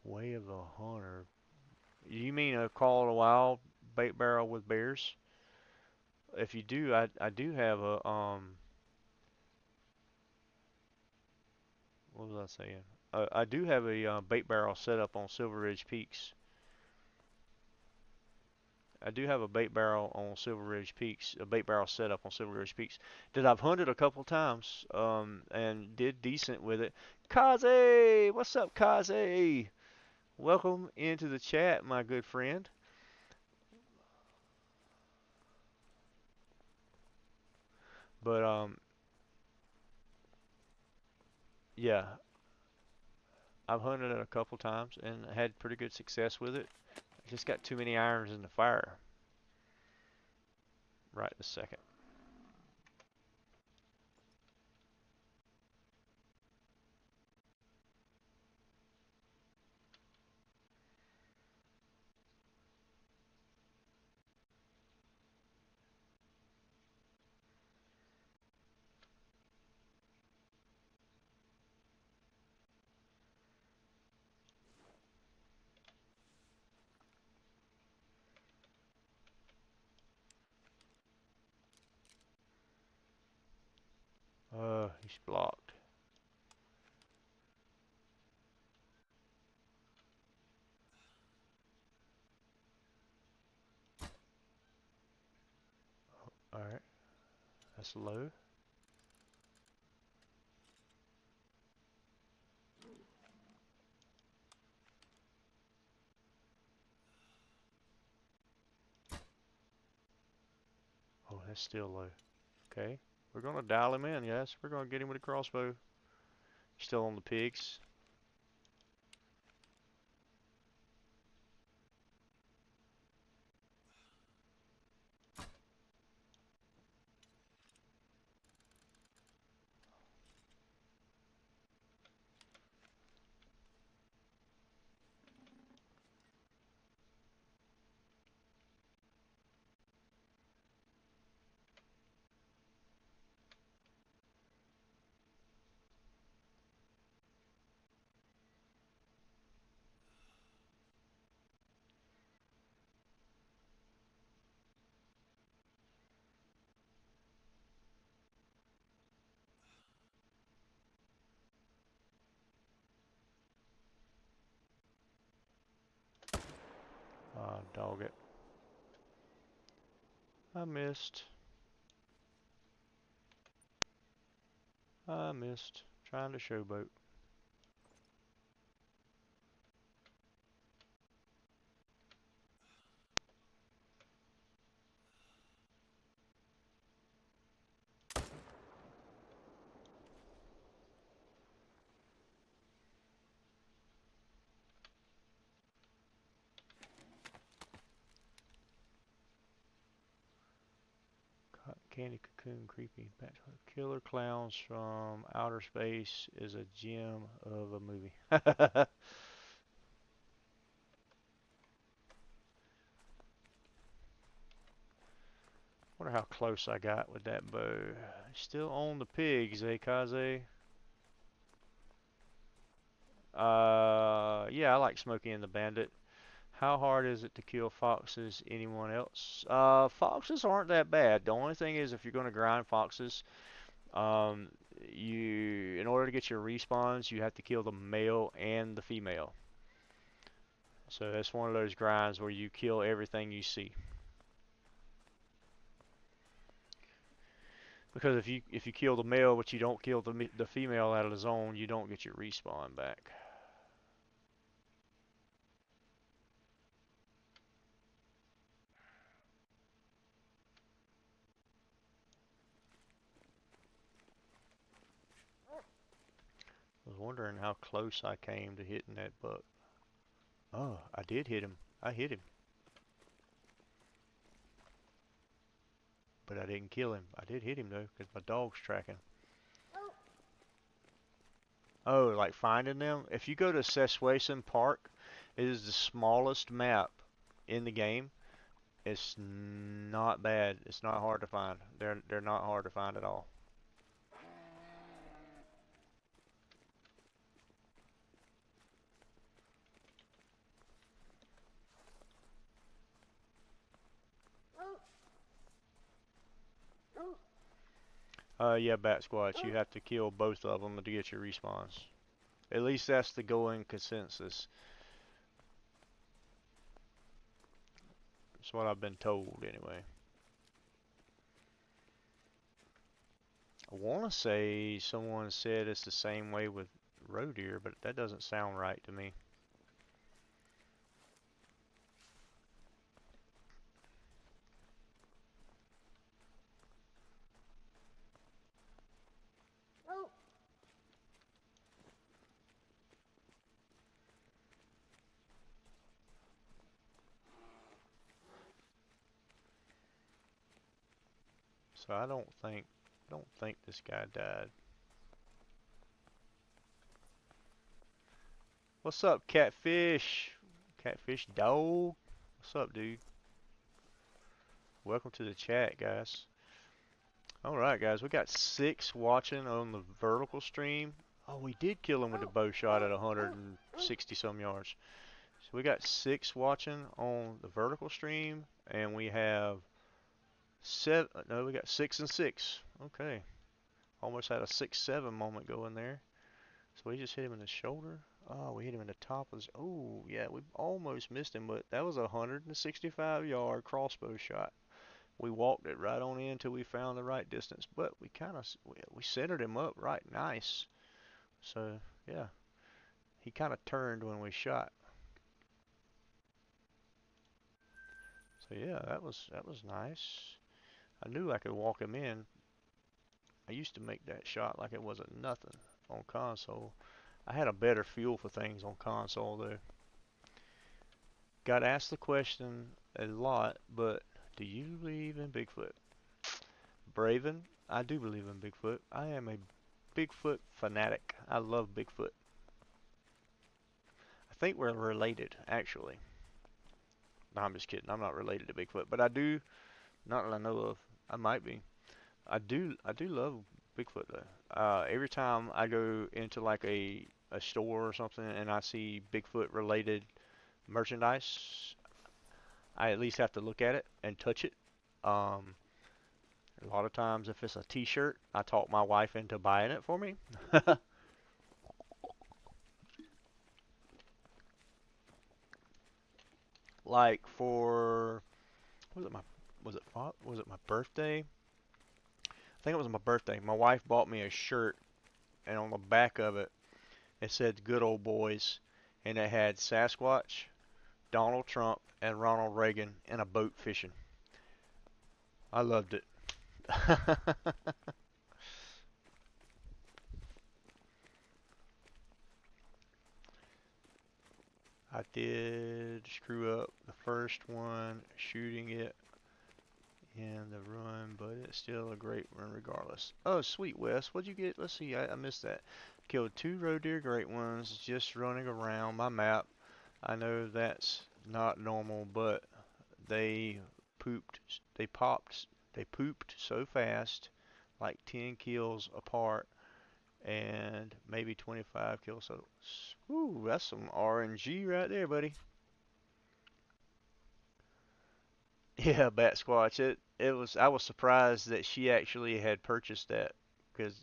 S3: Way of the hunter. You mean a call to wild bait barrel with bears? If you do, I do have a what was I saying? I do have a bait barrel set up on Silver Ridge Peaks. I do have a bait barrel on Silver Ridge Peaks, a bait barrel set up on Silver Ridge Peaks that I've hunted a couple times, and did decent with it. Kaze, what's up, Kaze? Welcome into the chat, my good friend. But yeah, I've hunted it a couple times and had pretty good success with it. I just got too many irons in the fire right this second. He's blocked. Alright, that's low. Oh, that's still low. Okay, we're gonna dial him in, guys. We're gonna get him with a crossbow. Still on the pigs. Dog it. I missed. I missed. Trying to showboat. Candy cocoon creepy. Killer clowns from outer space is a gem of a movie. Wonder how close I got with that bow. Still on the pigs, eh, Kaze? Yeah, I like Smokey and the Bandit. How hard is it to kill foxes? Anyone else? Foxes aren't that bad. The only thing is if you're going to grind foxes, um, in order to get your respawns, you have to kill the male and the female. So that's one of those grinds where you kill everything you see. Because if you kill the male but you don't kill the female out of the zone, you don't get your respawn back. I was wondering how close I came to hitting that buck. Oh, I did hit him. I hit him. But I didn't kill him. I did hit him though, because my dog's tracking. Oh, like finding them? If you go to Seswason Park, it is the smallest map in the game. It's not bad. It's not hard to find. They're not hard to find at all. Yeah, DADSQUATCH. You have to kill both of them to get your respawns. At least that's the going consensus. That's what I've been told anyway. I want to say someone said it's the same way with roe deer, but that doesn't sound right to me. So I don't think this guy died. What's up, Catfish? Catfish dog? What's up, dude? Welcome to the chat, guys. Alright, guys, we got 6 watching on the vertical stream. Oh, we did kill him with a bow shot at 160 some yards. So we got 6 watching on the vertical stream, and we have 7. No, we got 6 and 6. Okay. Almost had a 6-7 moment going there. So we just hit him in the shoulder. Oh, we hit him in the top of his. Oh, yeah, we almost missed him, but that was a 165-yard crossbow shot. We walked it right on in until we found the right distance, but we kind of we centered him up right nice. So yeah, he kind of turned when we shot. So yeah, that was nice. I knew I could walk him in. I used to make that shot like it wasn't nothing on console. I had a better feel for things on console though. Got asked the question a lot, but do you believe in Bigfoot? Braven, I do believe in Bigfoot. I am a Bigfoot fanatic. I love Bigfoot. I think we're related, actually. No, I'm just kidding. I'm not related to Bigfoot, but I do, not that I know of. I might be. I do love Bigfoot though. Every time I go into like a store or something and I see Bigfoot related merchandise, I at least have to look at it and touch it. Um, a lot of times if it's a t-shirt, I talk my wife into buying it for me. Like for was it my was it my birthday? I think it was my birthday. My wife bought me a shirt and on the back of it it said "Good Old Boys" and it had Sasquatch, Donald Trump, and Ronald Reagan in a boat fishing. I loved it. I did screw up the first one shooting it in the run, but it's still a great run regardless. Oh, sweet Wes, what'd you get? Let's see, I missed that. Killed 2 roe deer great ones just running around my map. I know that's not normal, but they pooped, they popped, they pooped so fast, like 10 kills apart, and maybe 25 kills. So, ooh, that's some RNG right there, buddy. Yeah, Bat Squatch. It was. I was surprised that she actually had purchased that, because,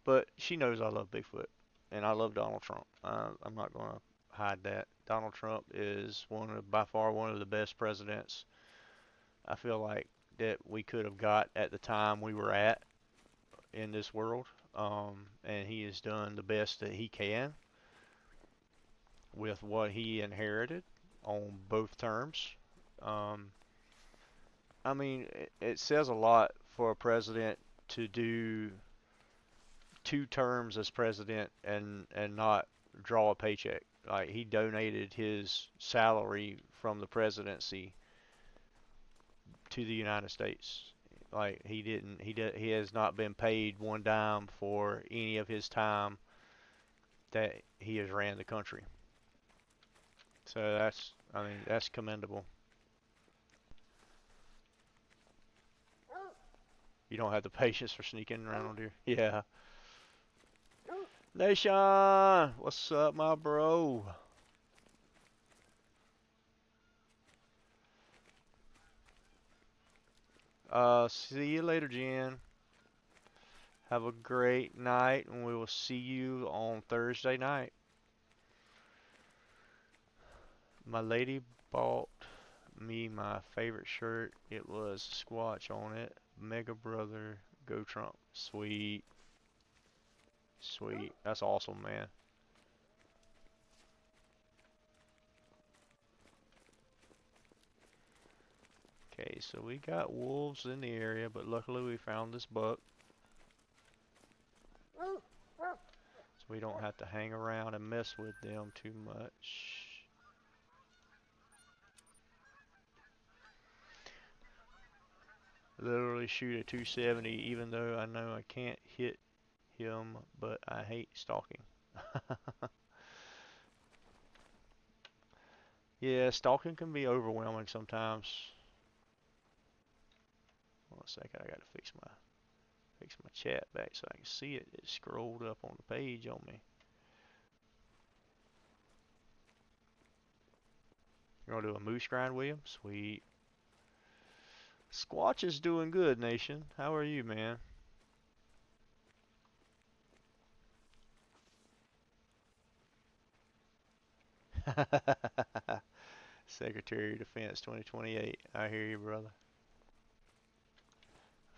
S3: but she knows I love Bigfoot and I love Donald Trump. I'm not gonna hide that. Donald Trump is by far one of the best presidents I feel like that we could have got at the time we were at in this world. And he has done the best that he can with what he inherited on both terms. Um, I mean, it says a lot for a president to do 2 terms as president and not draw a paycheck. Like he donated his salary from the presidency to the United States. Like he didn't he has not been paid one dime for any of his time that he has ran the country. So I mean that's commendable. You don't have the patience for sneaking around on deer. Yeah. Nation, what's up, my bro? See you later, Jen. Have a great night, and we will see you on Thursday night. My lady bought me my favorite shirt. It was Squatch on it. Mega Brother, Go Trump. Sweet. Sweet. That's awesome, man. Okay, so we got wolves in the area, but luckily we found this buck. So we don't have to hang around and mess with them too much. Literally shoot a 270 even though I know I can't hit him, but I hate stalking. Yeah, stalking can be overwhelming sometimes. Hold on a second, I gotta fix my chat back so I can see it. It scrolled up on the page on me. You wanna do a moose grind, William? Sweet. Squatch is doing good, Nation. How are you, man? Secretary of Defense 2028. I hear you, brother.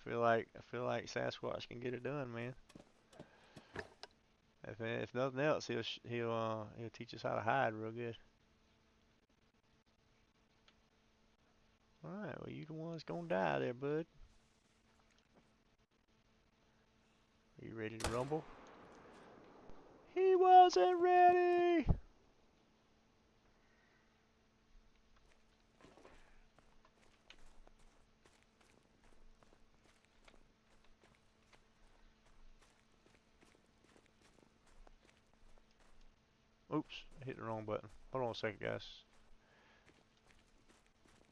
S3: I feel like Sasquatch can get it done, man. If nothing else, he'll teach us how to hide real good. All right, well, you the one's gonna die there, bud. Are you ready to rumble? He wasn't ready. Oops, I hit the wrong button. Hold on a second, guys.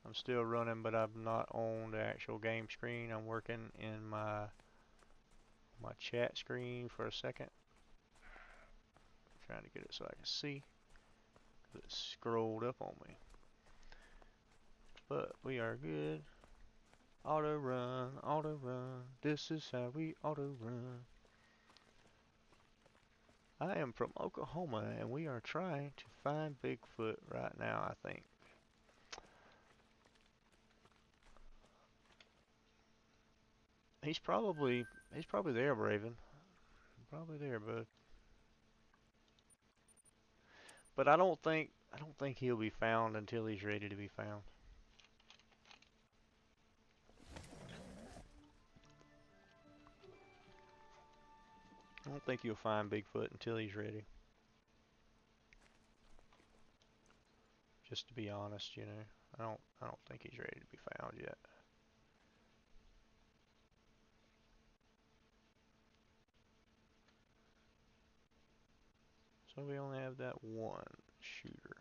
S3: I'm still running, but I'm not on the actual game screen. I'm working in my chat screen for a second. Trying to get it so I can see. It scrolled up on me. But we are good. Auto run, auto run. This is how we auto run. I am from Oklahoma, and we are trying to find Bigfoot right now, I think. He's probably there, Raven. Probably there, bud. But I don't think he'll be found until he's ready to be found. I don't think you'll find Bigfoot until he's ready. Just to be honest, you know, I don't think he's ready to be found yet. So we only have that one shooter.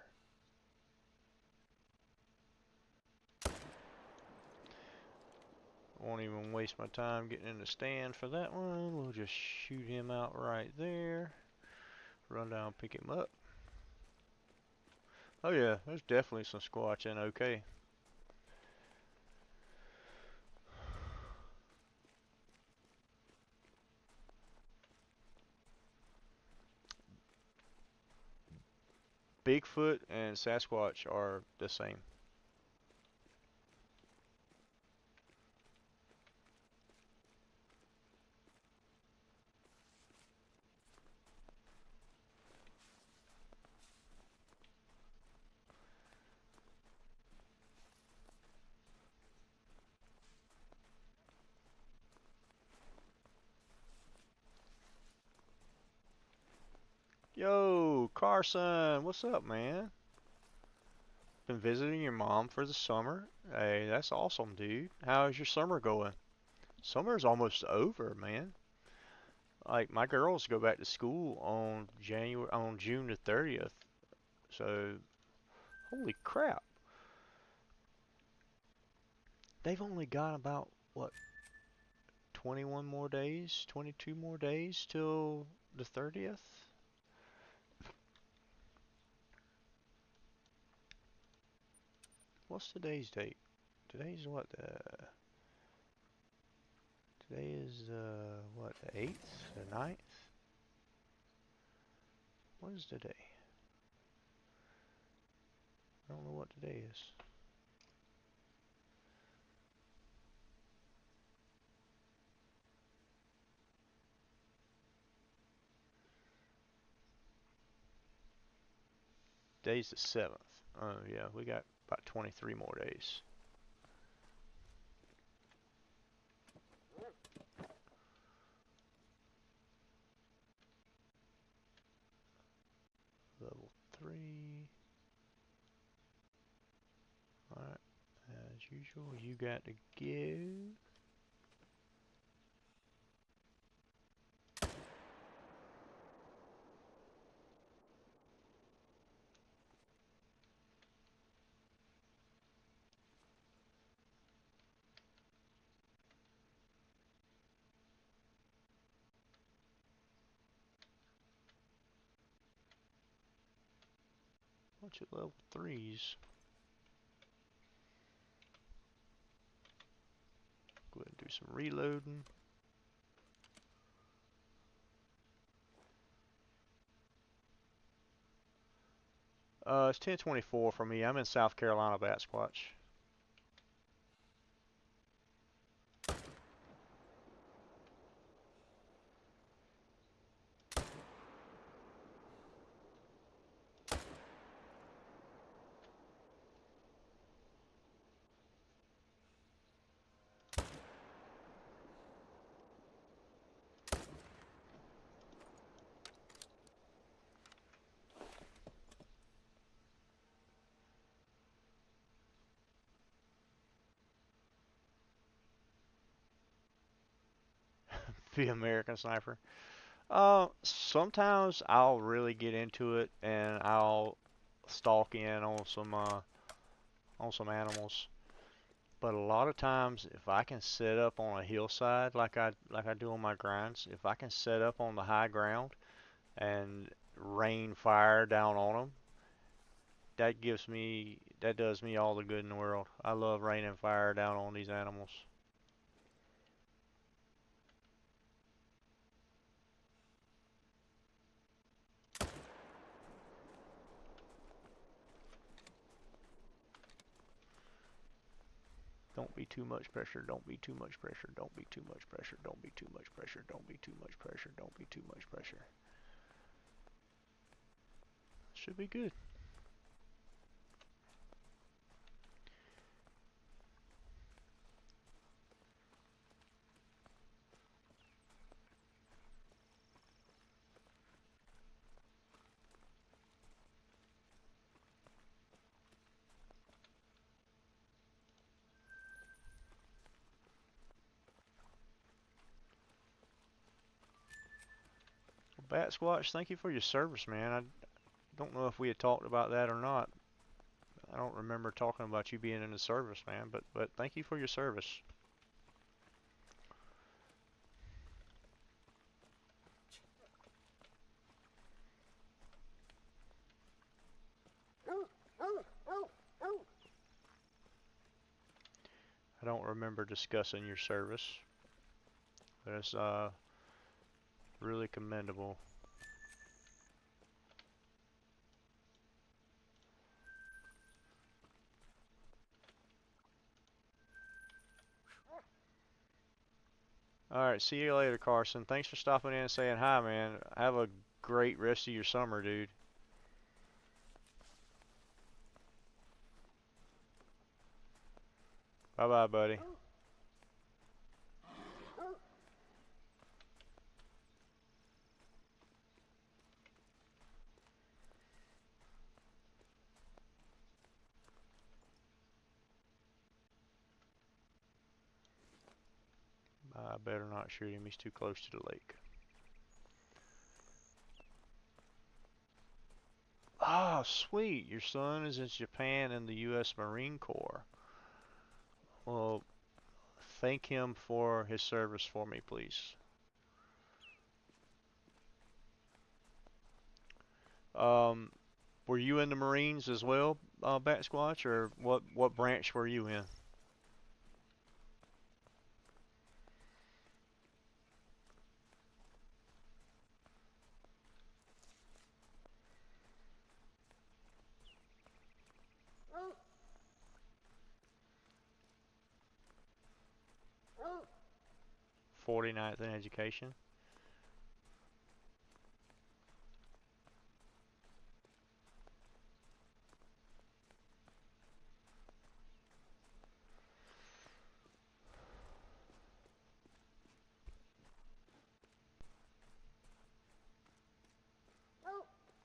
S3: Won't even waste my time getting in the stand for that one. We'll just shoot him out right there. Run down, pick him up. Oh yeah, there's definitely some squatch in OK. Bigfoot and Sasquatch are the same. Yo, Carson, what's up, man? Been visiting your mom for the summer? Hey, that's awesome, dude. How's your summer going? Summer's almost over, man. Like my girls go back to school on June the 30th. So, holy crap. They've only got about what 21 more days, 22 more days till the 30th. What's today's date? Today's what? Today is what, the 8th, the 9th? What is today? I don't know what today is. Today's the 7th. Oh yeah, we got about 23 more days. Level 3. Alright, as usual, you got to give. Bunch of level 3s. Go ahead and do some reloading. It's 10:24 for me. I'm in South Carolina, DADSQUATCH. The American Sniper. Sometimes I'll really get into it and I'll stalk in on some animals. But a lot of times, if I can set up on a hillside like I do on my grinds, if I can set up on the high ground and rain fire down on them, that does me all the good in the world. I love raining fire down on these animals. Don't be too much pressure, don't be too much pressure, don't be too much pressure, don't be too much pressure, don't be too much pressure, don't be too much pressure. Should be good. Bat Squatch, thank you for your service, man. I don't know if we had talked about that or not. I don't remember talking about you being in the service, man, but thank you for your service. I don't remember discussing your service, but it's really commendable. Alright, see you later, Carson. Thanks for stopping in and saying hi, man. Have a great rest of your summer, dude. Bye-bye, buddy. I better not shoot him. He's too close to the lake. Ah, sweet. Your son is in Japan in the U.S. Marine Corps. Well, thank him for his service for me, please. Um, were you in the Marines as well, Bat Squatch, or what branch were you in?
S4: Oh,
S3: 49th in education.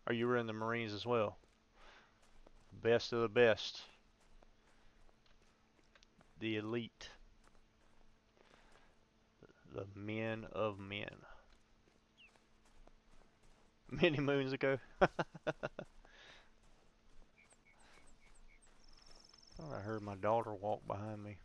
S3: Or you were in the Marines as well? Best of the best. The elite. The men of men. Many moons ago. Thought I heard my daughter walk behind me.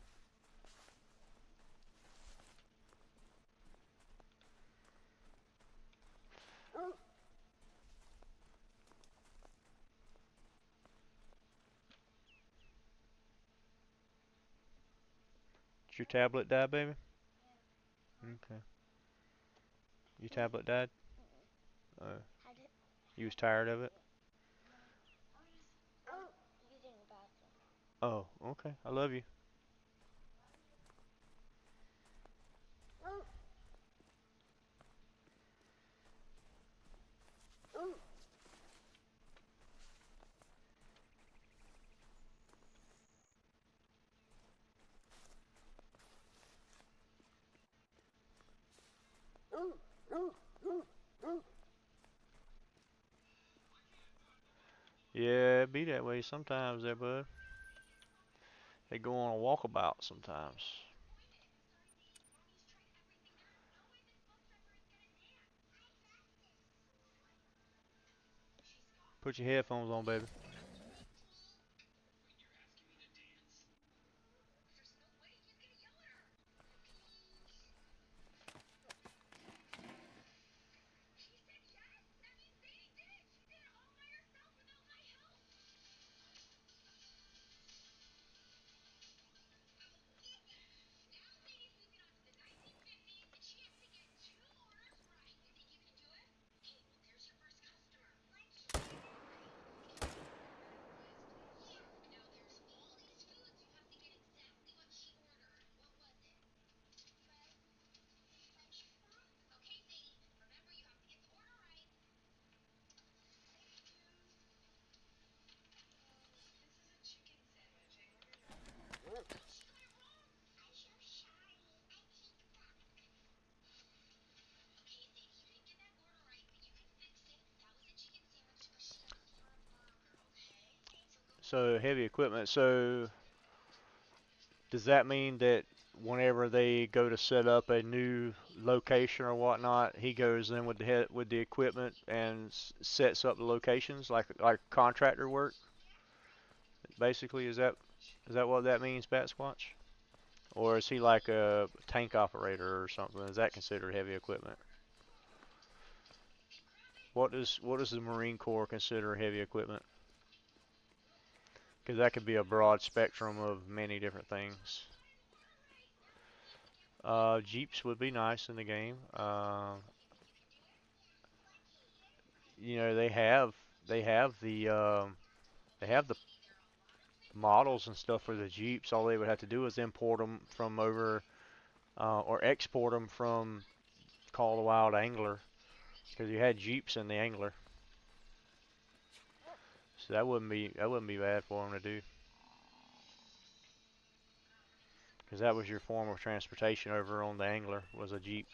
S3: Did your tablet die, baby? Okay. Your tablet died? You was tired of it? Oh, okay. I love you. Yeah, it be that way sometimes there, bud. They go on a walkabout sometimes. Put your headphones on, baby. So heavy equipment. So does that mean that whenever they go to set up a new location or whatnot, he goes in with the equipment and sets up the locations like contractor work? Basically, is that what that means, Bat Squatch? Or is he like a tank operator or something? Is that considered heavy equipment? What does the Marine Corps consider heavy equipment? Because that could be a broad spectrum of many different things. Jeeps would be nice in the game. They have they have the models and stuff for the Jeeps. All they would have to do is import them from over or export them from Call the Wild Angler because you had Jeeps in the Angler, so that wouldn't be bad for them to do because that was your form of transportation over on the Angler was a Jeep.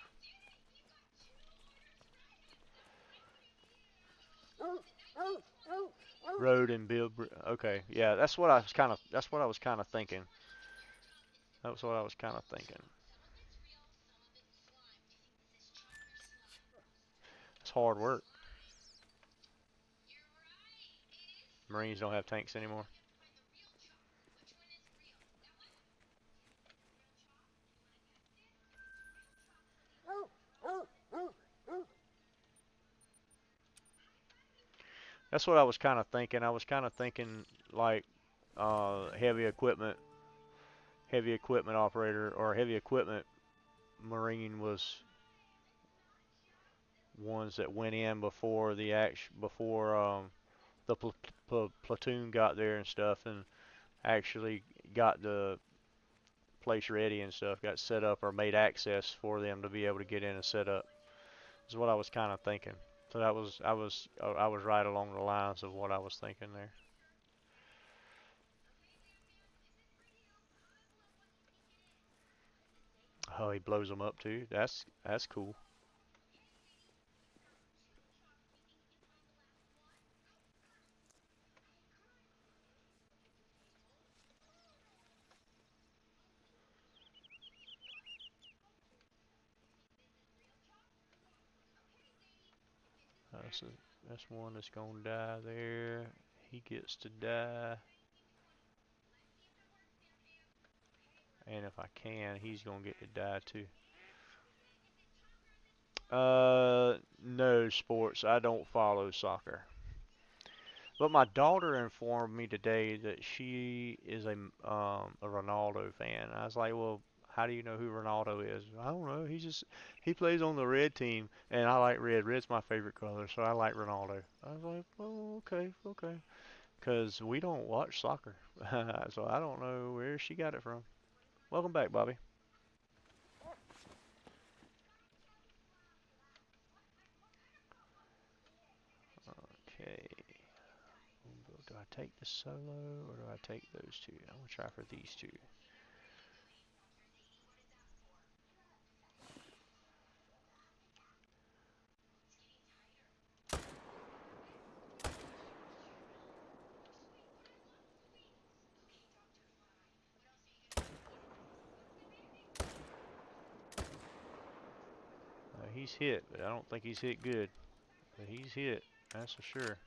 S3: Road and build. Okay, yeah, that's what I was kind of thinking. That's what I was kind of thinking. It's hard work. Marines don't have tanks anymore. That's what I was kind of thinking. I was kind of thinking like heavy equipment operator or heavy equipment Marine was ones that went in before the platoon got there and stuff and actually got the place ready and stuff, got set up or made access for them to be able to get in and set up. Is what I was kind of thinking. So I was right along the lines of what I was thinking there. Oh, he blows them up too. That's cool. That's a, that's one that's gonna die there. He gets to die, and if I can, he's gonna get to die too. No sports. I don't follow soccer. But my daughter informed me today that she is a Ronaldo fan. I was like, well, how do you know who Ronaldo is? I don't know. He plays on the red team, and I like red. Red's my favorite color, so I like Ronaldo. I was like, oh, okay, okay. Because we don't watch soccer. So I don't know where she got it from. Welcome back, Bobby. Okay. Do I take the solo or do I take those two? I'm going to try for these two. He's hit, but I don't think he's hit good. But he's hit, that's for sure.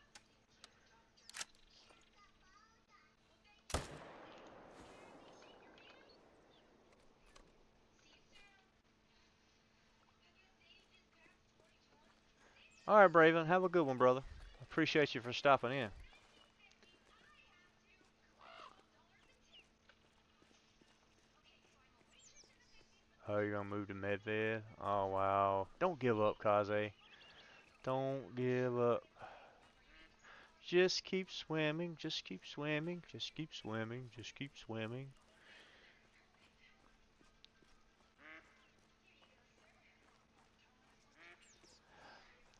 S3: All right, Braven, have a good one, brother. Appreciate you for stopping in. Oh, you're gonna move to Medved? Oh wow! Don't give up, Kaze. Don't give up. Just keep swimming. Just keep swimming. Just keep swimming. Just keep swimming.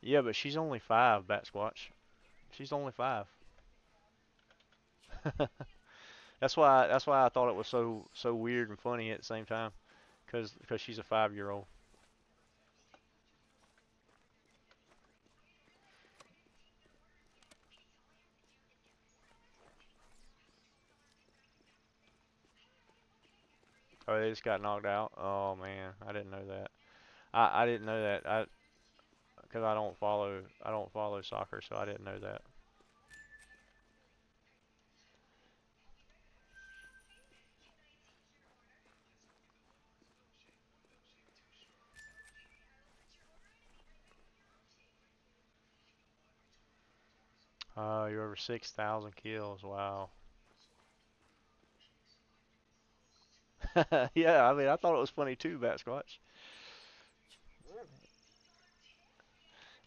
S3: Yeah, but she's only 5, DADSQUATCH. She's only 5. That's why I thought it was so weird and funny at the same time, because she's a 5-year-old. Oh, they just got knocked out. Oh man, I didn't know that. I didn't know that. Because I don't follow soccer, so I didn't know that. Oh, you're over 6,000 kills. Wow. Yeah, I mean, I thought it was funny too, DADSQUATCH.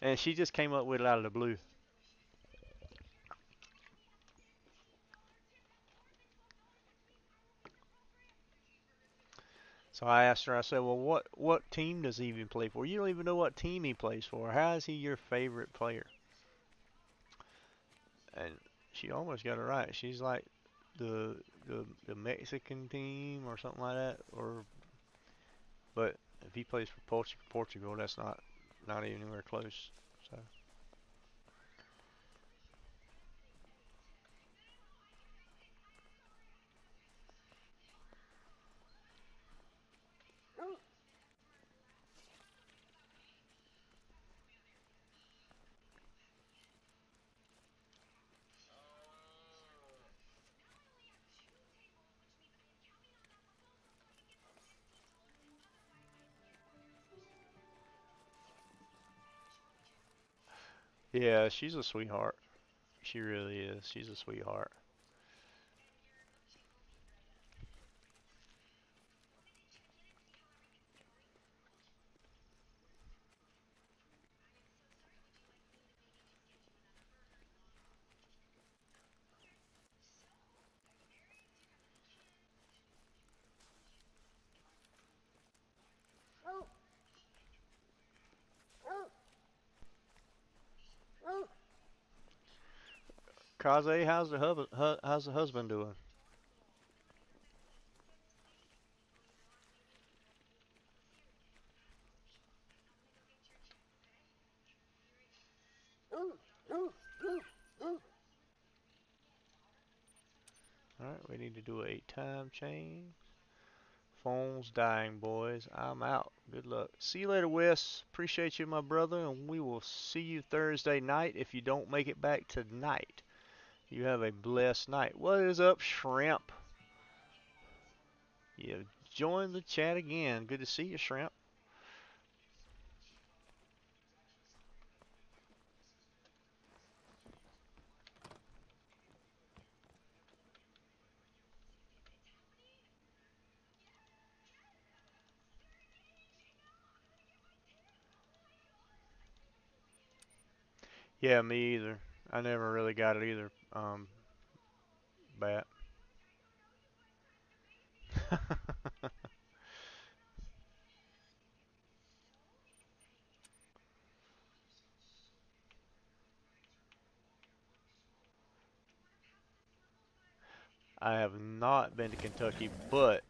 S3: And she just came up with it out of the blue. So I asked her, I said, well, what team does he even play for? You don't even know what team he plays for. How is he your favorite player? And she almost got it right. She's like the the Mexican team or something like that. But if he plays for Portugal, that's not anywhere close. So yeah, she's a sweetheart. She really is. She's a sweetheart. Kaze, how's the husband doing? All right, we need to do a time change. Phone's dying, boys. I'm out. Good luck. See you later, Wes. Appreciate you, my brother, and we will see you Thursday night if you don't make it back tonight. You have a blessed night. What is up, Shrimp? You joined the chat again. Good to see you, Shrimp. Yeah, me either. I never really got it either. bat. I have not been to Kentucky, but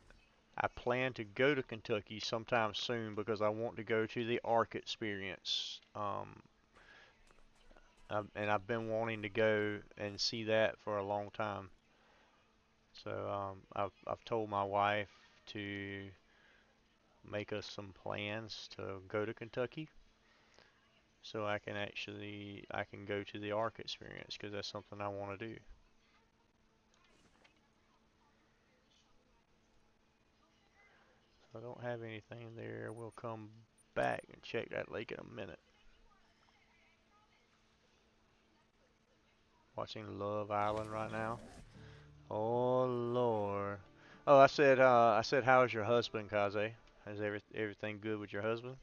S3: I plan to go to Kentucky sometime soon because I want to go to the ARC experience. And I've been wanting to go and see that for a long time. So I've told my wife to make us some plans to go to Kentucky so I can go to the ARC experience because that's something I want to do. So I don't have anything there. We'll come back and check that lake in a minute. Watching Love Island right now. Oh Lord. Oh, I said, how's your husband, Kaze? Is everything good with your husband?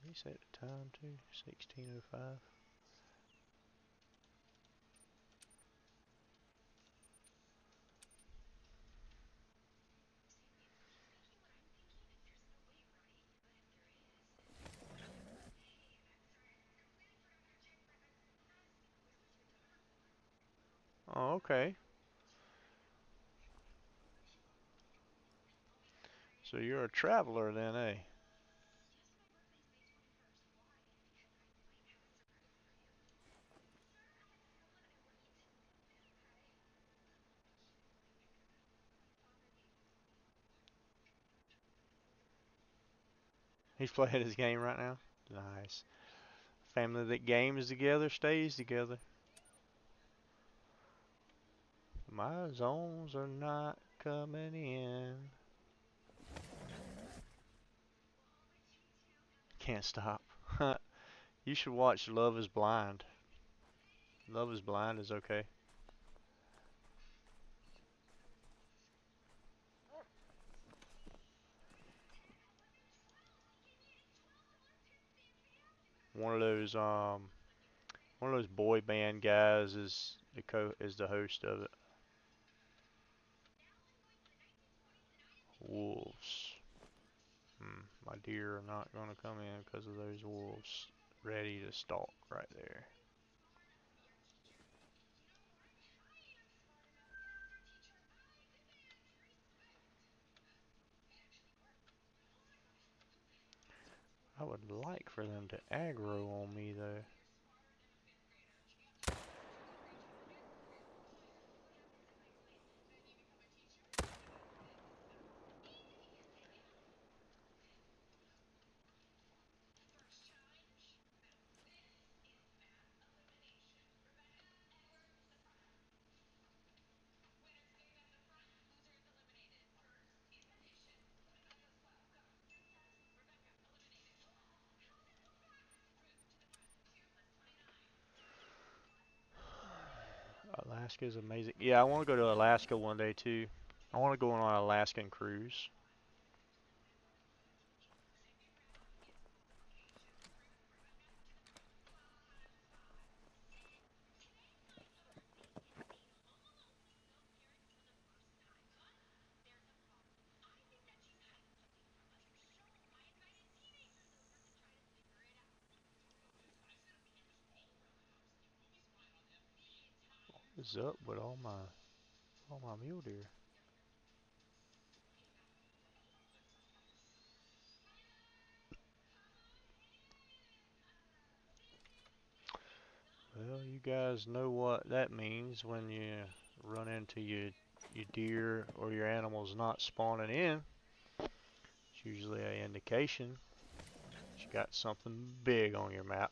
S3: He set the time to 16:05. Oh, okay. So you're a traveler then, eh? He's playing his game right now. Nice. Family that games together stays together. My zones are not coming in. Can't stop. You should watch Love is Blind. Love is Blind is okay. One of those one of those boy band guys is the host of it. Wolves. My deer are not going to come in because of those wolves ready to stalk right there. I would like for them to aggro on me though. Alaska is amazing. Yeah, I want to go to Alaska one day too. I want to go on an Alaskan cruise. What's up with all my mule deer? Well, you guys know what that means when you run into your deer or your animals not spawning in. It's usually an indication that you got something big on your map.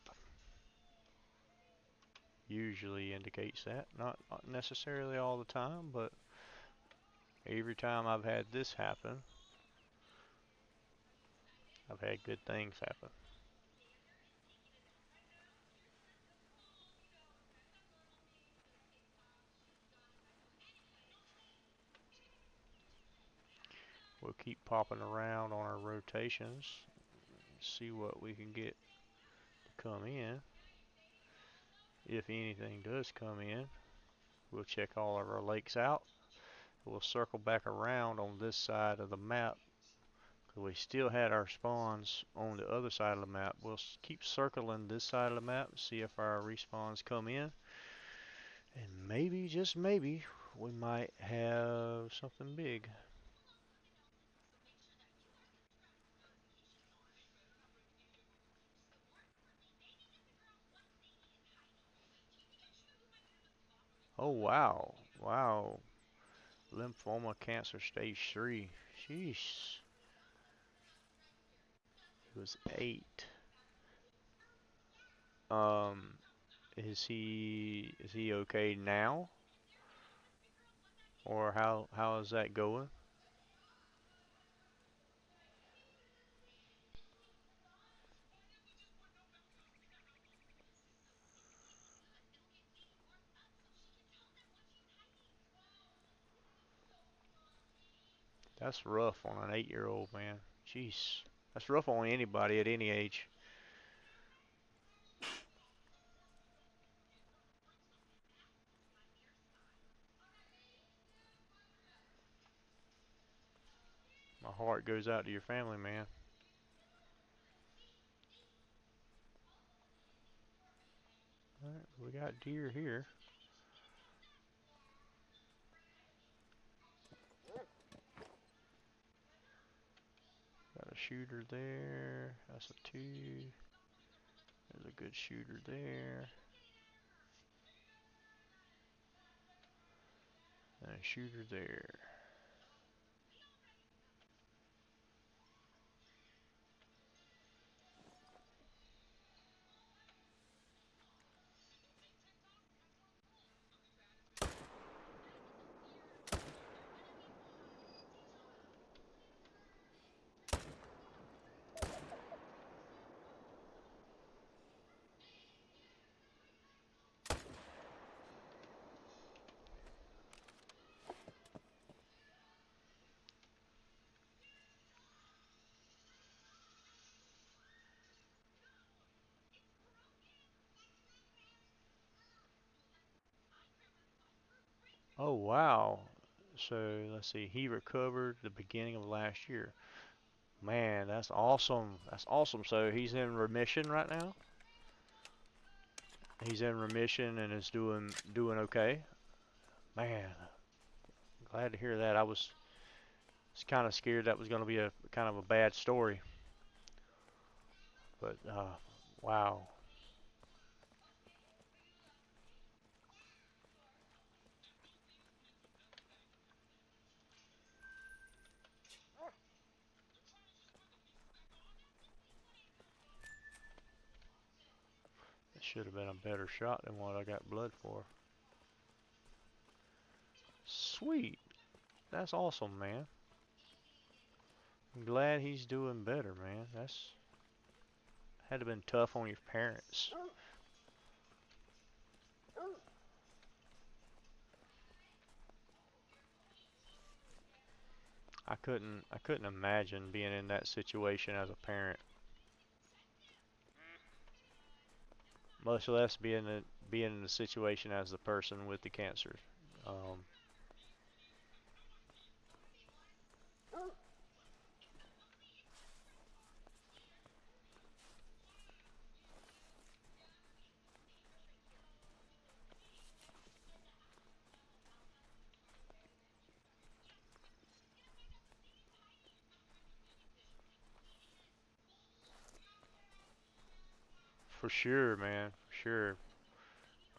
S3: Usually indicates that. Not necessarily all the time, but every time I've had this happen, I've had good things happen. We'll keep popping around on our rotations, see what we can get to come in. If anything does come in, we'll check all of our lakes out. We'll circle back around on this side of the map. We still had our spawns on the other side of the map. We'll keep circling this side of the map, see if our respawns come in. And maybe, just maybe, we might have something big. Oh, wow. Wow. Lymphoma cancer stage 3. Sheesh. It was 8. Um, is he okay now? Or how is that going? That's rough on an 8-year-old, man. Jeez. That's rough on anybody at any age. My heart goes out to your family, man. Alright, we got deer here. Got a shooter there. That's a 2. There's a good shooter there. And a shooter there. Oh, wow. So, let's see. He recovered the beginning of last year. Man, that's awesome. That's awesome. So, he's in remission right now? He's in remission and is doing okay. Man, glad to hear that. I was kind of scared that was going to be a kind of a bad story. But, wow. It should have been a better shot than what I got blood for. Sweet. That's awesome, man. I'm glad he's doing better, man. That's had to been tough on your parents. I couldn't imagine being in that situation as a parent. Much less being in the situation as the person with the cancer. Um, for sure, man. For sure.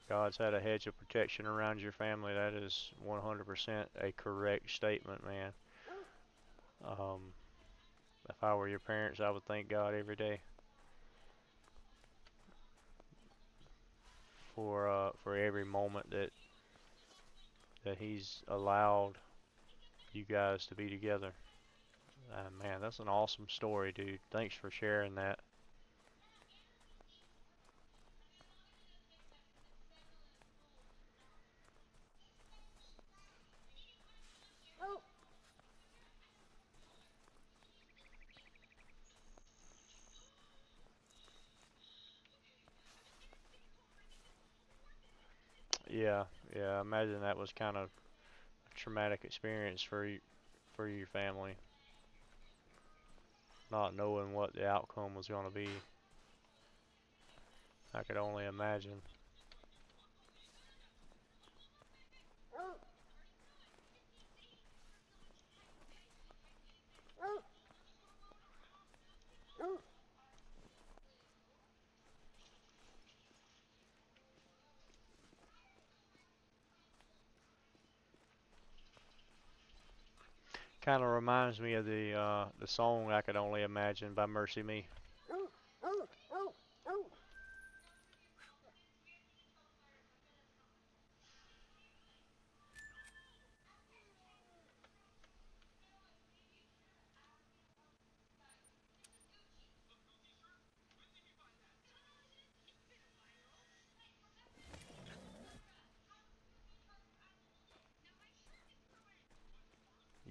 S3: God's had a hedge of protection around your family. That is 100% a correct statement, man. Um, if I were your parents, I would thank God every day for every moment that He's allowed you guys to be together. Man, that's an awesome story, dude. Thanks for sharing that. Yeah, yeah. I imagine that was kind of a traumatic experience for you, for your family, not knowing what the outcome was going to be. I could only imagine. Kind of reminds me of the song "I Could Only Imagine" by Mercy Me.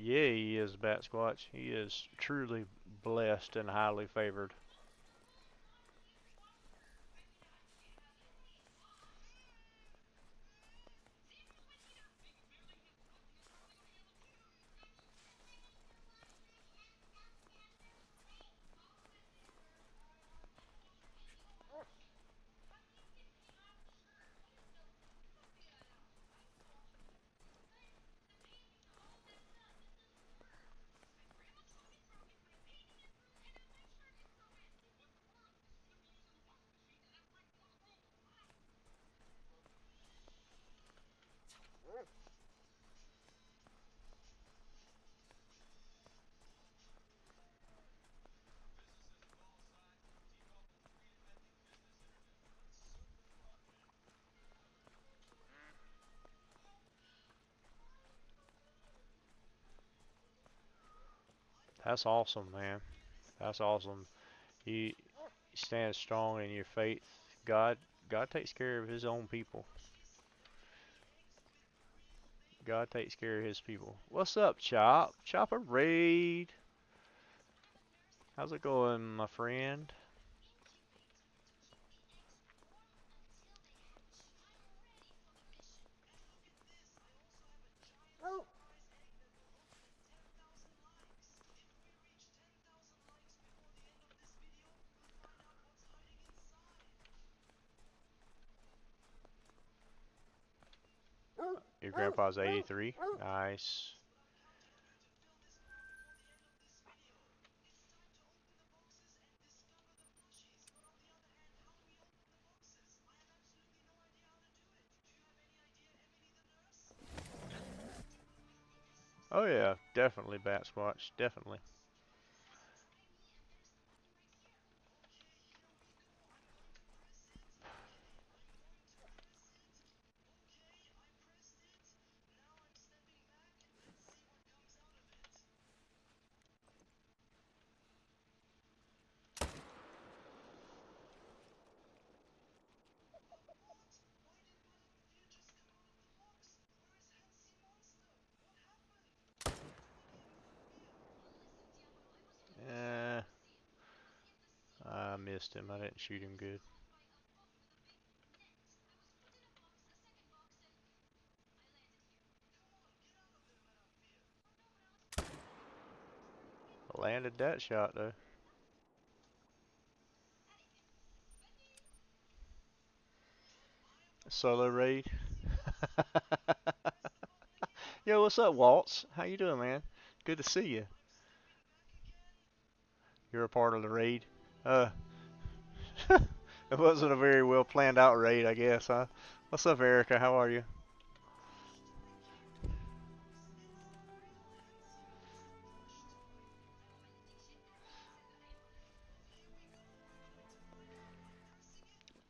S3: Yeah, he is Bat Squatch. He is truly blessed and highly favored. That's awesome, man. That's awesome. You stand strong in your faith. God, God takes care of His own people. God takes care of His people. What's up, Chop? Chopper Raid. How's it going, my friend? Your grandpa's 83. Nice. Oh yeah, definitely Bat Squatch. Definitely. Eh, I missed him. I didn't shoot him good. I landed that shot though. Solo raid. Yo, what's up, Waltz? How you doing, man? Good to see you. You're a part of the raid. Uh, it wasn't a very well planned out raid, I guess, huh? What's up, Erica? How are you?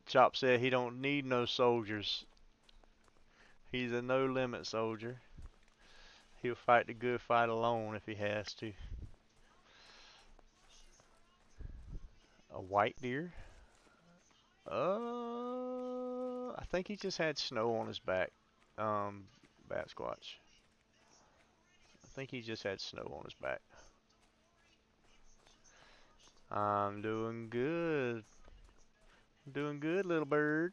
S3: Chop said he don't need no soldiers. He's a no limit soldier. He'll fight the good fight alone if he has to. A white deer? I think he just had snow on his back. Bat Squatch. I think he just had snow on his back. I'm doing good. Doing good, little bird.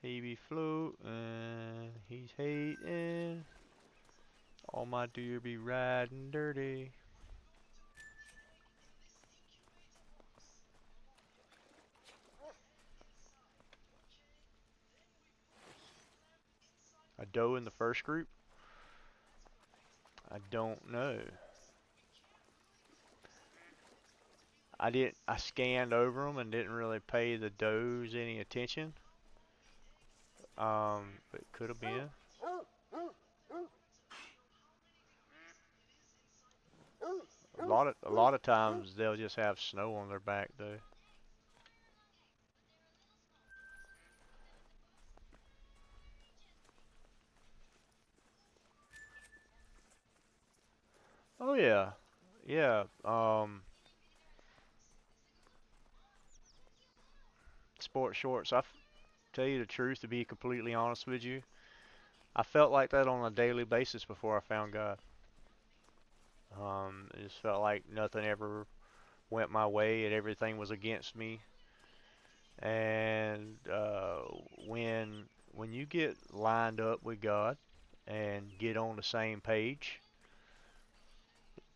S3: He be floating, he's hating. All my deer be riding dirty. A doe in the first group? I don't know. I scanned over them and didn't really pay the does any attention. But it could have been. A lot of times they'll just have snow on their back though. Oh yeah. Yeah. Sports shorts. Tell you the truth, to be completely honest with you, I felt like that on a daily basis before I found God. It just felt like nothing ever went my way and everything was against me. And when you get lined up with God and get on the same page,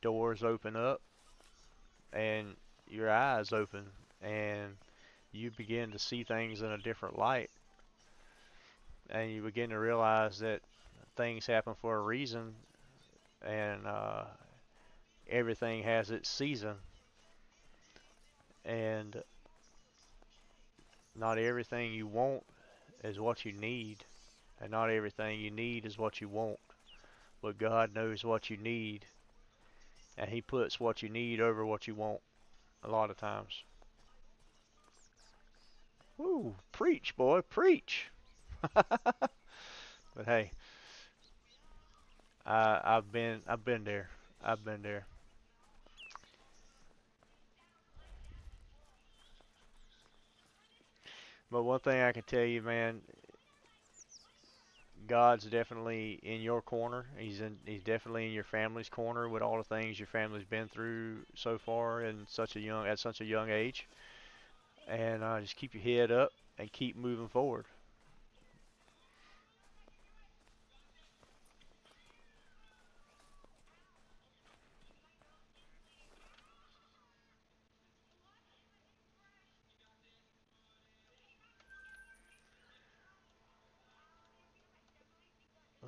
S3: doors open up and your eyes open and you begin to see things in a different light, and you begin to realize that things happen for a reason, and everything has its season, and not everything you want is what you need, and not everything you need is what you want, but God knows what you need, and He puts what you need over what you want a lot of times. Woo, preach, boy, preach. But hey, I've been there. I've been there. But one thing I can tell you, man, God's definitely in your corner. He's definitely in your family's corner with all the things your family's been through so far in such a young age. And just keep your head up and keep moving forward.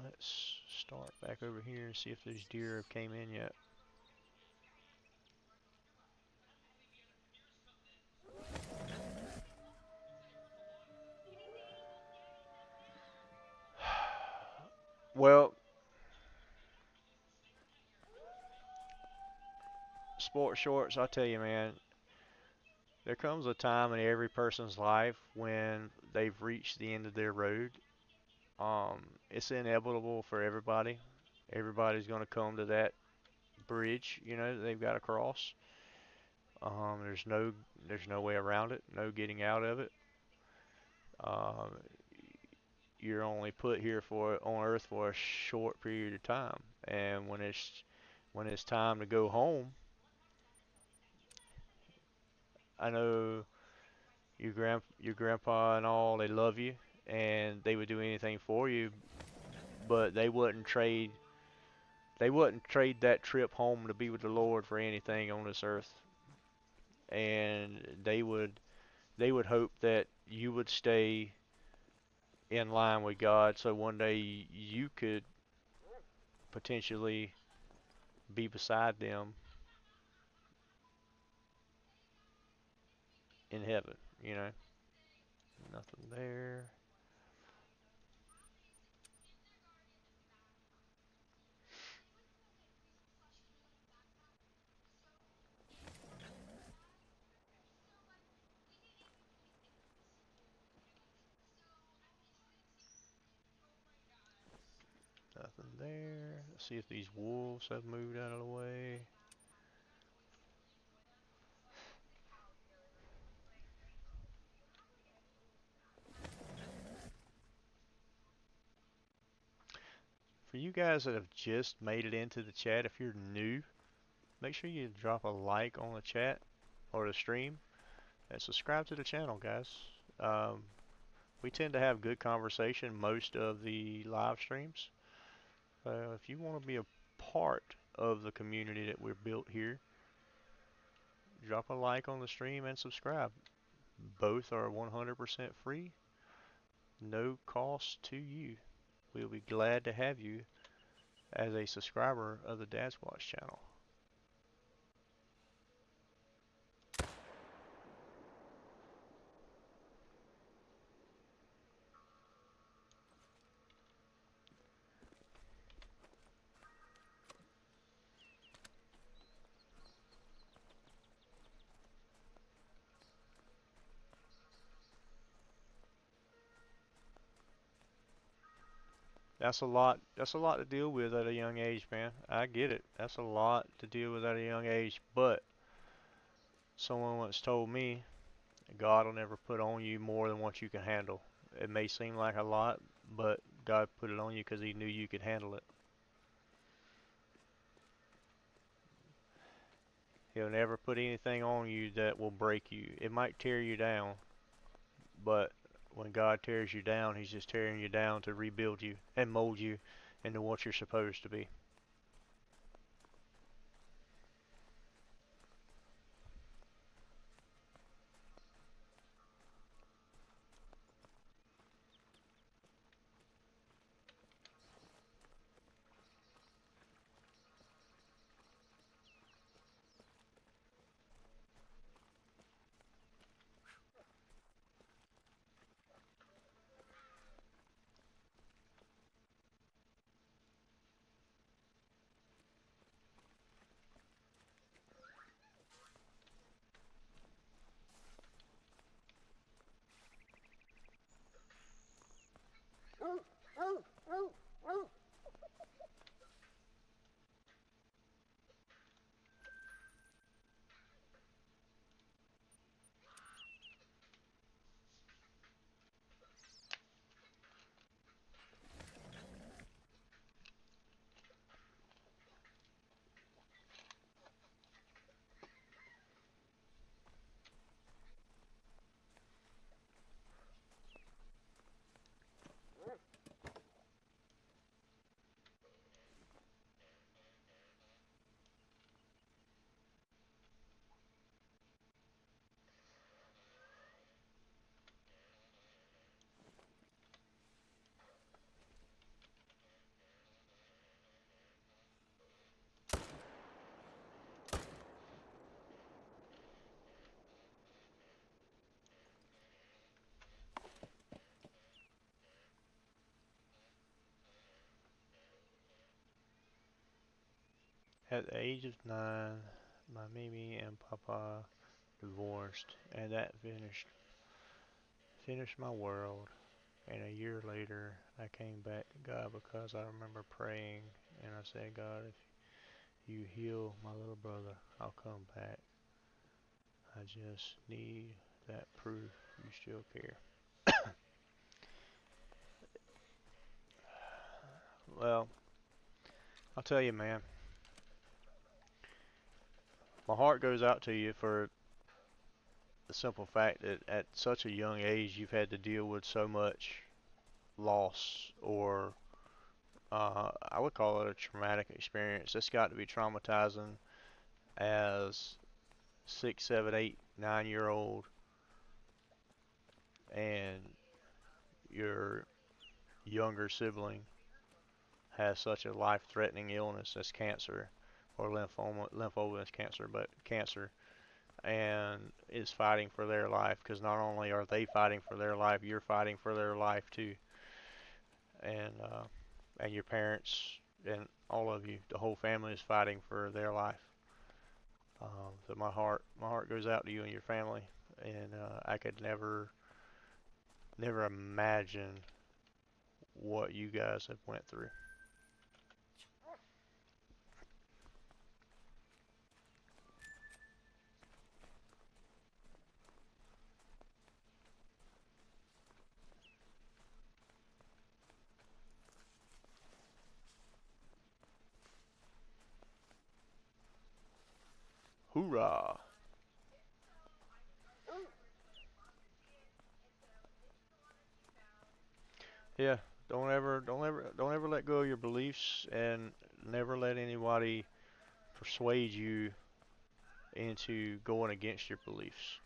S3: Let's start back over here and see if those deer have came in yet. Well, sports shorts, I tell you, man, there comes a time in every person's life when they've reached the end of their road. It's inevitable for everybody. Everybody's going to come to that bridge, that they've got to cross. There's no way around it, no getting out of it. Um, you're only put here for on Earth for a short period of time, and when it's time to go home, I know your grandpa and all, they love you and they would do anything for you, but they wouldn't trade that trip home to be with the Lord for anything on this earth. And they would hope that you would stay in line with God so one day you could potentially be beside them in heaven. Nothing there. Nothing there. Let's see if these wolves have moved out of the way. For you guys that have just made it into the chat, if you're new, make sure you drop a like on the chat or the stream and subscribe to the channel, guys. Um, We tend to have good conversation most of the live streams. If you want to be a part of the community that we're built here, drop a like on the stream and subscribe. Both are 100% free, no cost to you. We'll be glad to have you as a subscriber of the DADSQUATCH channel. That's a lot. That's a lot to deal with at a young age, man. I get it. That's a lot to deal with at a young age. But someone once told me, God will never put on you more than what you can handle. It may seem like a lot, but God put it on you because He knew you could handle it. He'll never put anything on you that will break you. It might tear you down, but when God tears you down, He's just tearing you down to rebuild you and mold you into what you're supposed to be. At the age of 9, my Mimi and Papa divorced, and that finished my world. And a year later, I came back to God because I remember praying, and I said, God, if you heal my little brother, I'll come back. I just need that proof you still care. Well, I'll tell you, man, my heart goes out to you for the simple fact that at such a young age you've had to deal with so much loss, or I would call it a traumatic experience. It's got to be traumatizing as 6, 7, 8, 9-year old, and your younger sibling has such a life-threatening illness as cancer, or lymphoma is cancer, but cancer, and is fighting for their life, because not only are they fighting for their life, you're fighting for their life too. And your parents and all of you, the whole family is fighting for their life. So my heart goes out to you and your family, and I could never imagine what you guys have went through. Hoorah! Yeah, don't ever let go of your beliefs, and never let anybody persuade you into going against your beliefs.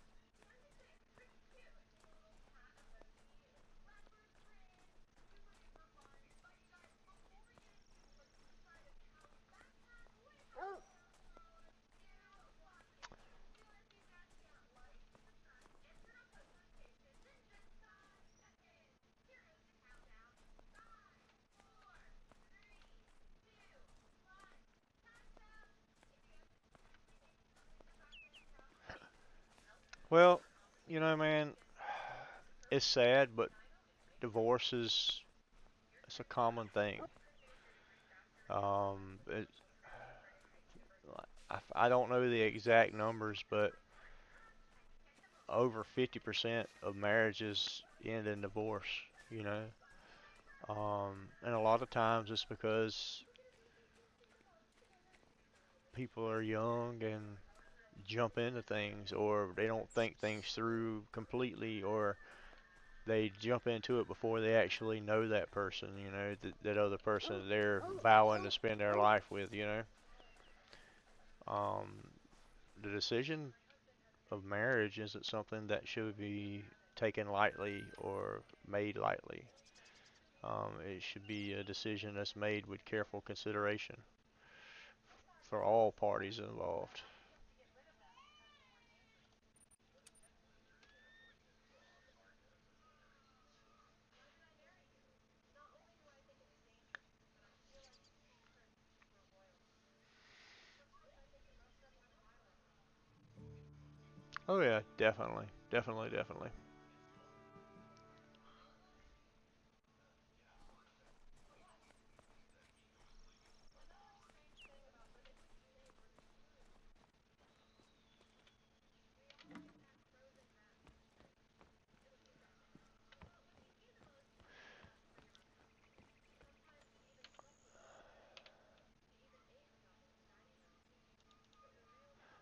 S3: Well, you know, man, it's sad, but divorce is it's a common thing. It, I don't know the exact numbers, but over 50% of marriages end in divorce, you know. And a lot of times it's because people are young and jump into things, or they don't think things through completely, or they jump into it before they actually know that person, you know, that other person that they're vowing to spend their life with, you know. Um, the decision of marriage isn't something that should be taken lightly or made lightly. It should be a decision that's made with careful consideration for all parties involved. Oh yeah, definitely, definitely, definitely.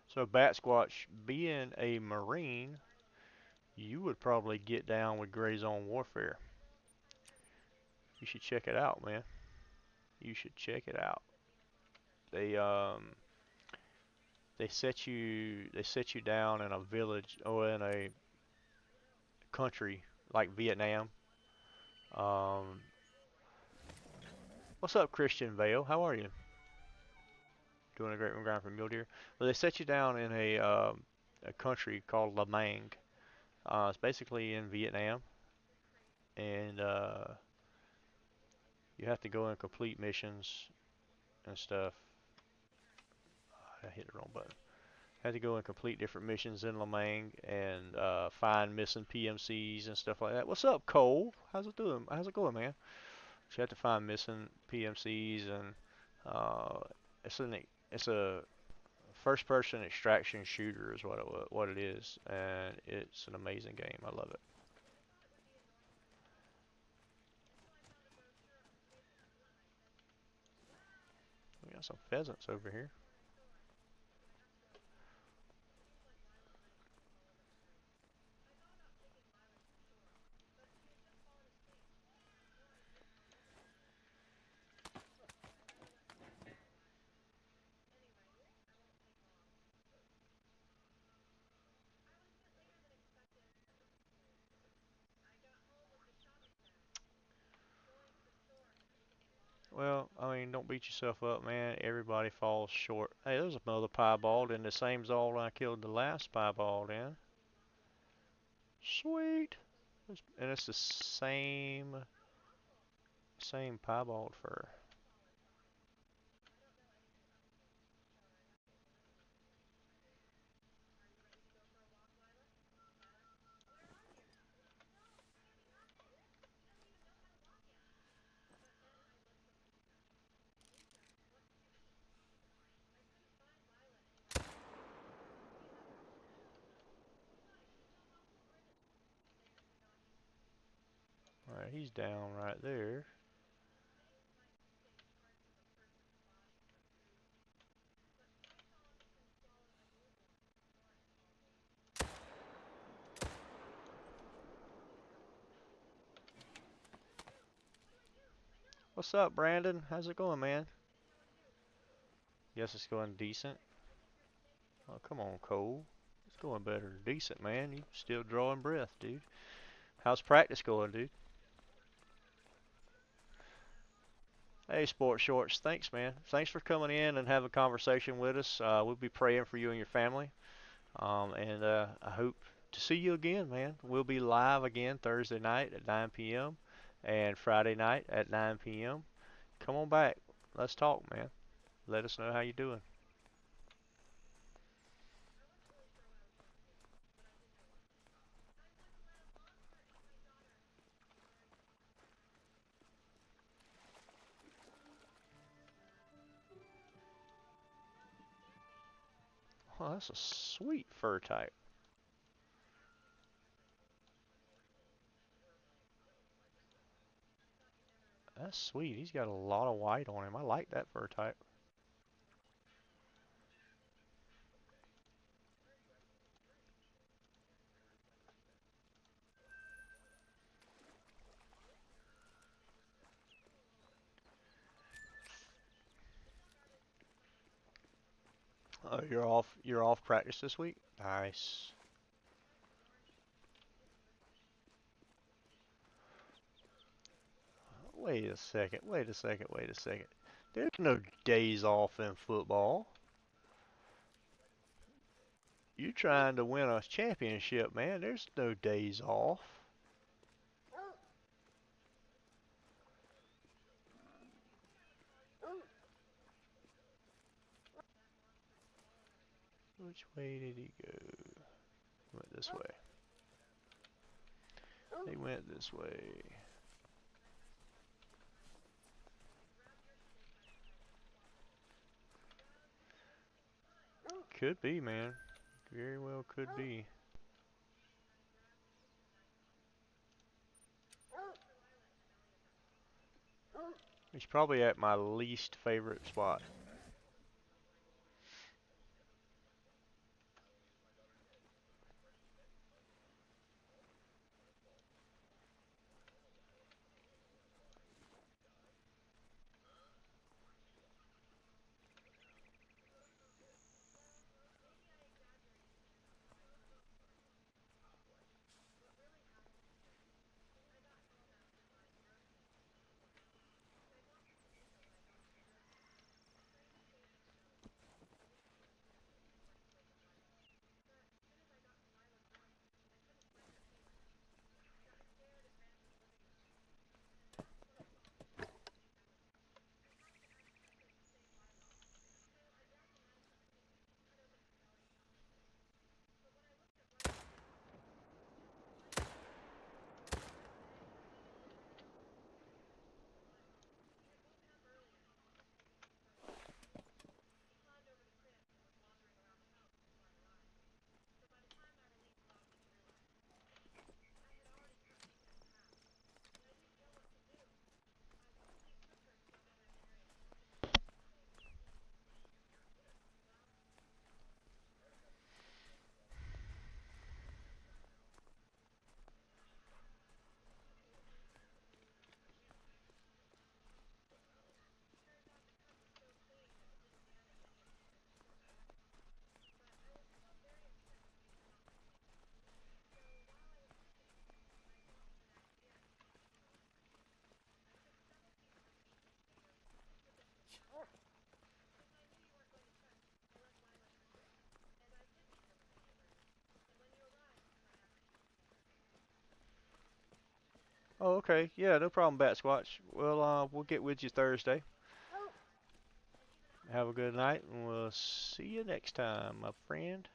S3: So Bat Squatch, being a Marine, you would probably get down with gray zone warfare. You should check it out, man. You should check it out. They they set you down in a village or in a country like Vietnam. Um, what's up, Christian Vale? How are you? Doing a great grind for mule deer. Well, they set you down in a country called La Mang. It's basically in Vietnam, and you have to go and complete missions and stuff. I hit the wrong button. Had to go and complete different missions in Lamang and find missing PMCs and stuff like that. What's up, Cole? How's it doing? How's it going, man? So you have to find missing PMCs, and uh, it's an it's a first-person extraction shooter is what it is, and it's an amazing game. I love it. We got some pheasants over here. Well, I mean, don't beat yourself up, man. Everybody falls short. Hey, there's another piebald in the same zone I killed the last piebald in. Sweet. And it's the same piebald fur. Alright, he's down right there. What's up, Brandon? How's it going, man? Yes, it's going decent. Oh, come on, Cole. It's going better than decent, man. You still drawing breath, dude. How's practice going, dude? Hey, Sports Shorts. Thanks, man. Thanks for coming in and having a conversation with us. We'll be praying for you and your family. And I hope to see you again, man. We'll be live again Thursday night at 9 p.m. and Friday night at 9 p.m. Come on back. Let's talk, man. Let us know how you're doing. Oh, that's a sweet fur type. That's sweet. He's got a lot of white on him. I like that fur type. Oh, you're off practice this week? Nice. Wait a second. Wait a second. Wait a second. There's no days off in football. You're trying to win a championship, man. There's no days off. Which way did he go? He went this way. He went this way. Could be, man. Very well could be. He's probably at my least favorite spot. Oh, okay. Yeah, no problem, DADSQUATCH. We'll get with you Thursday. Have a good night, and we'll see you next time, my friend.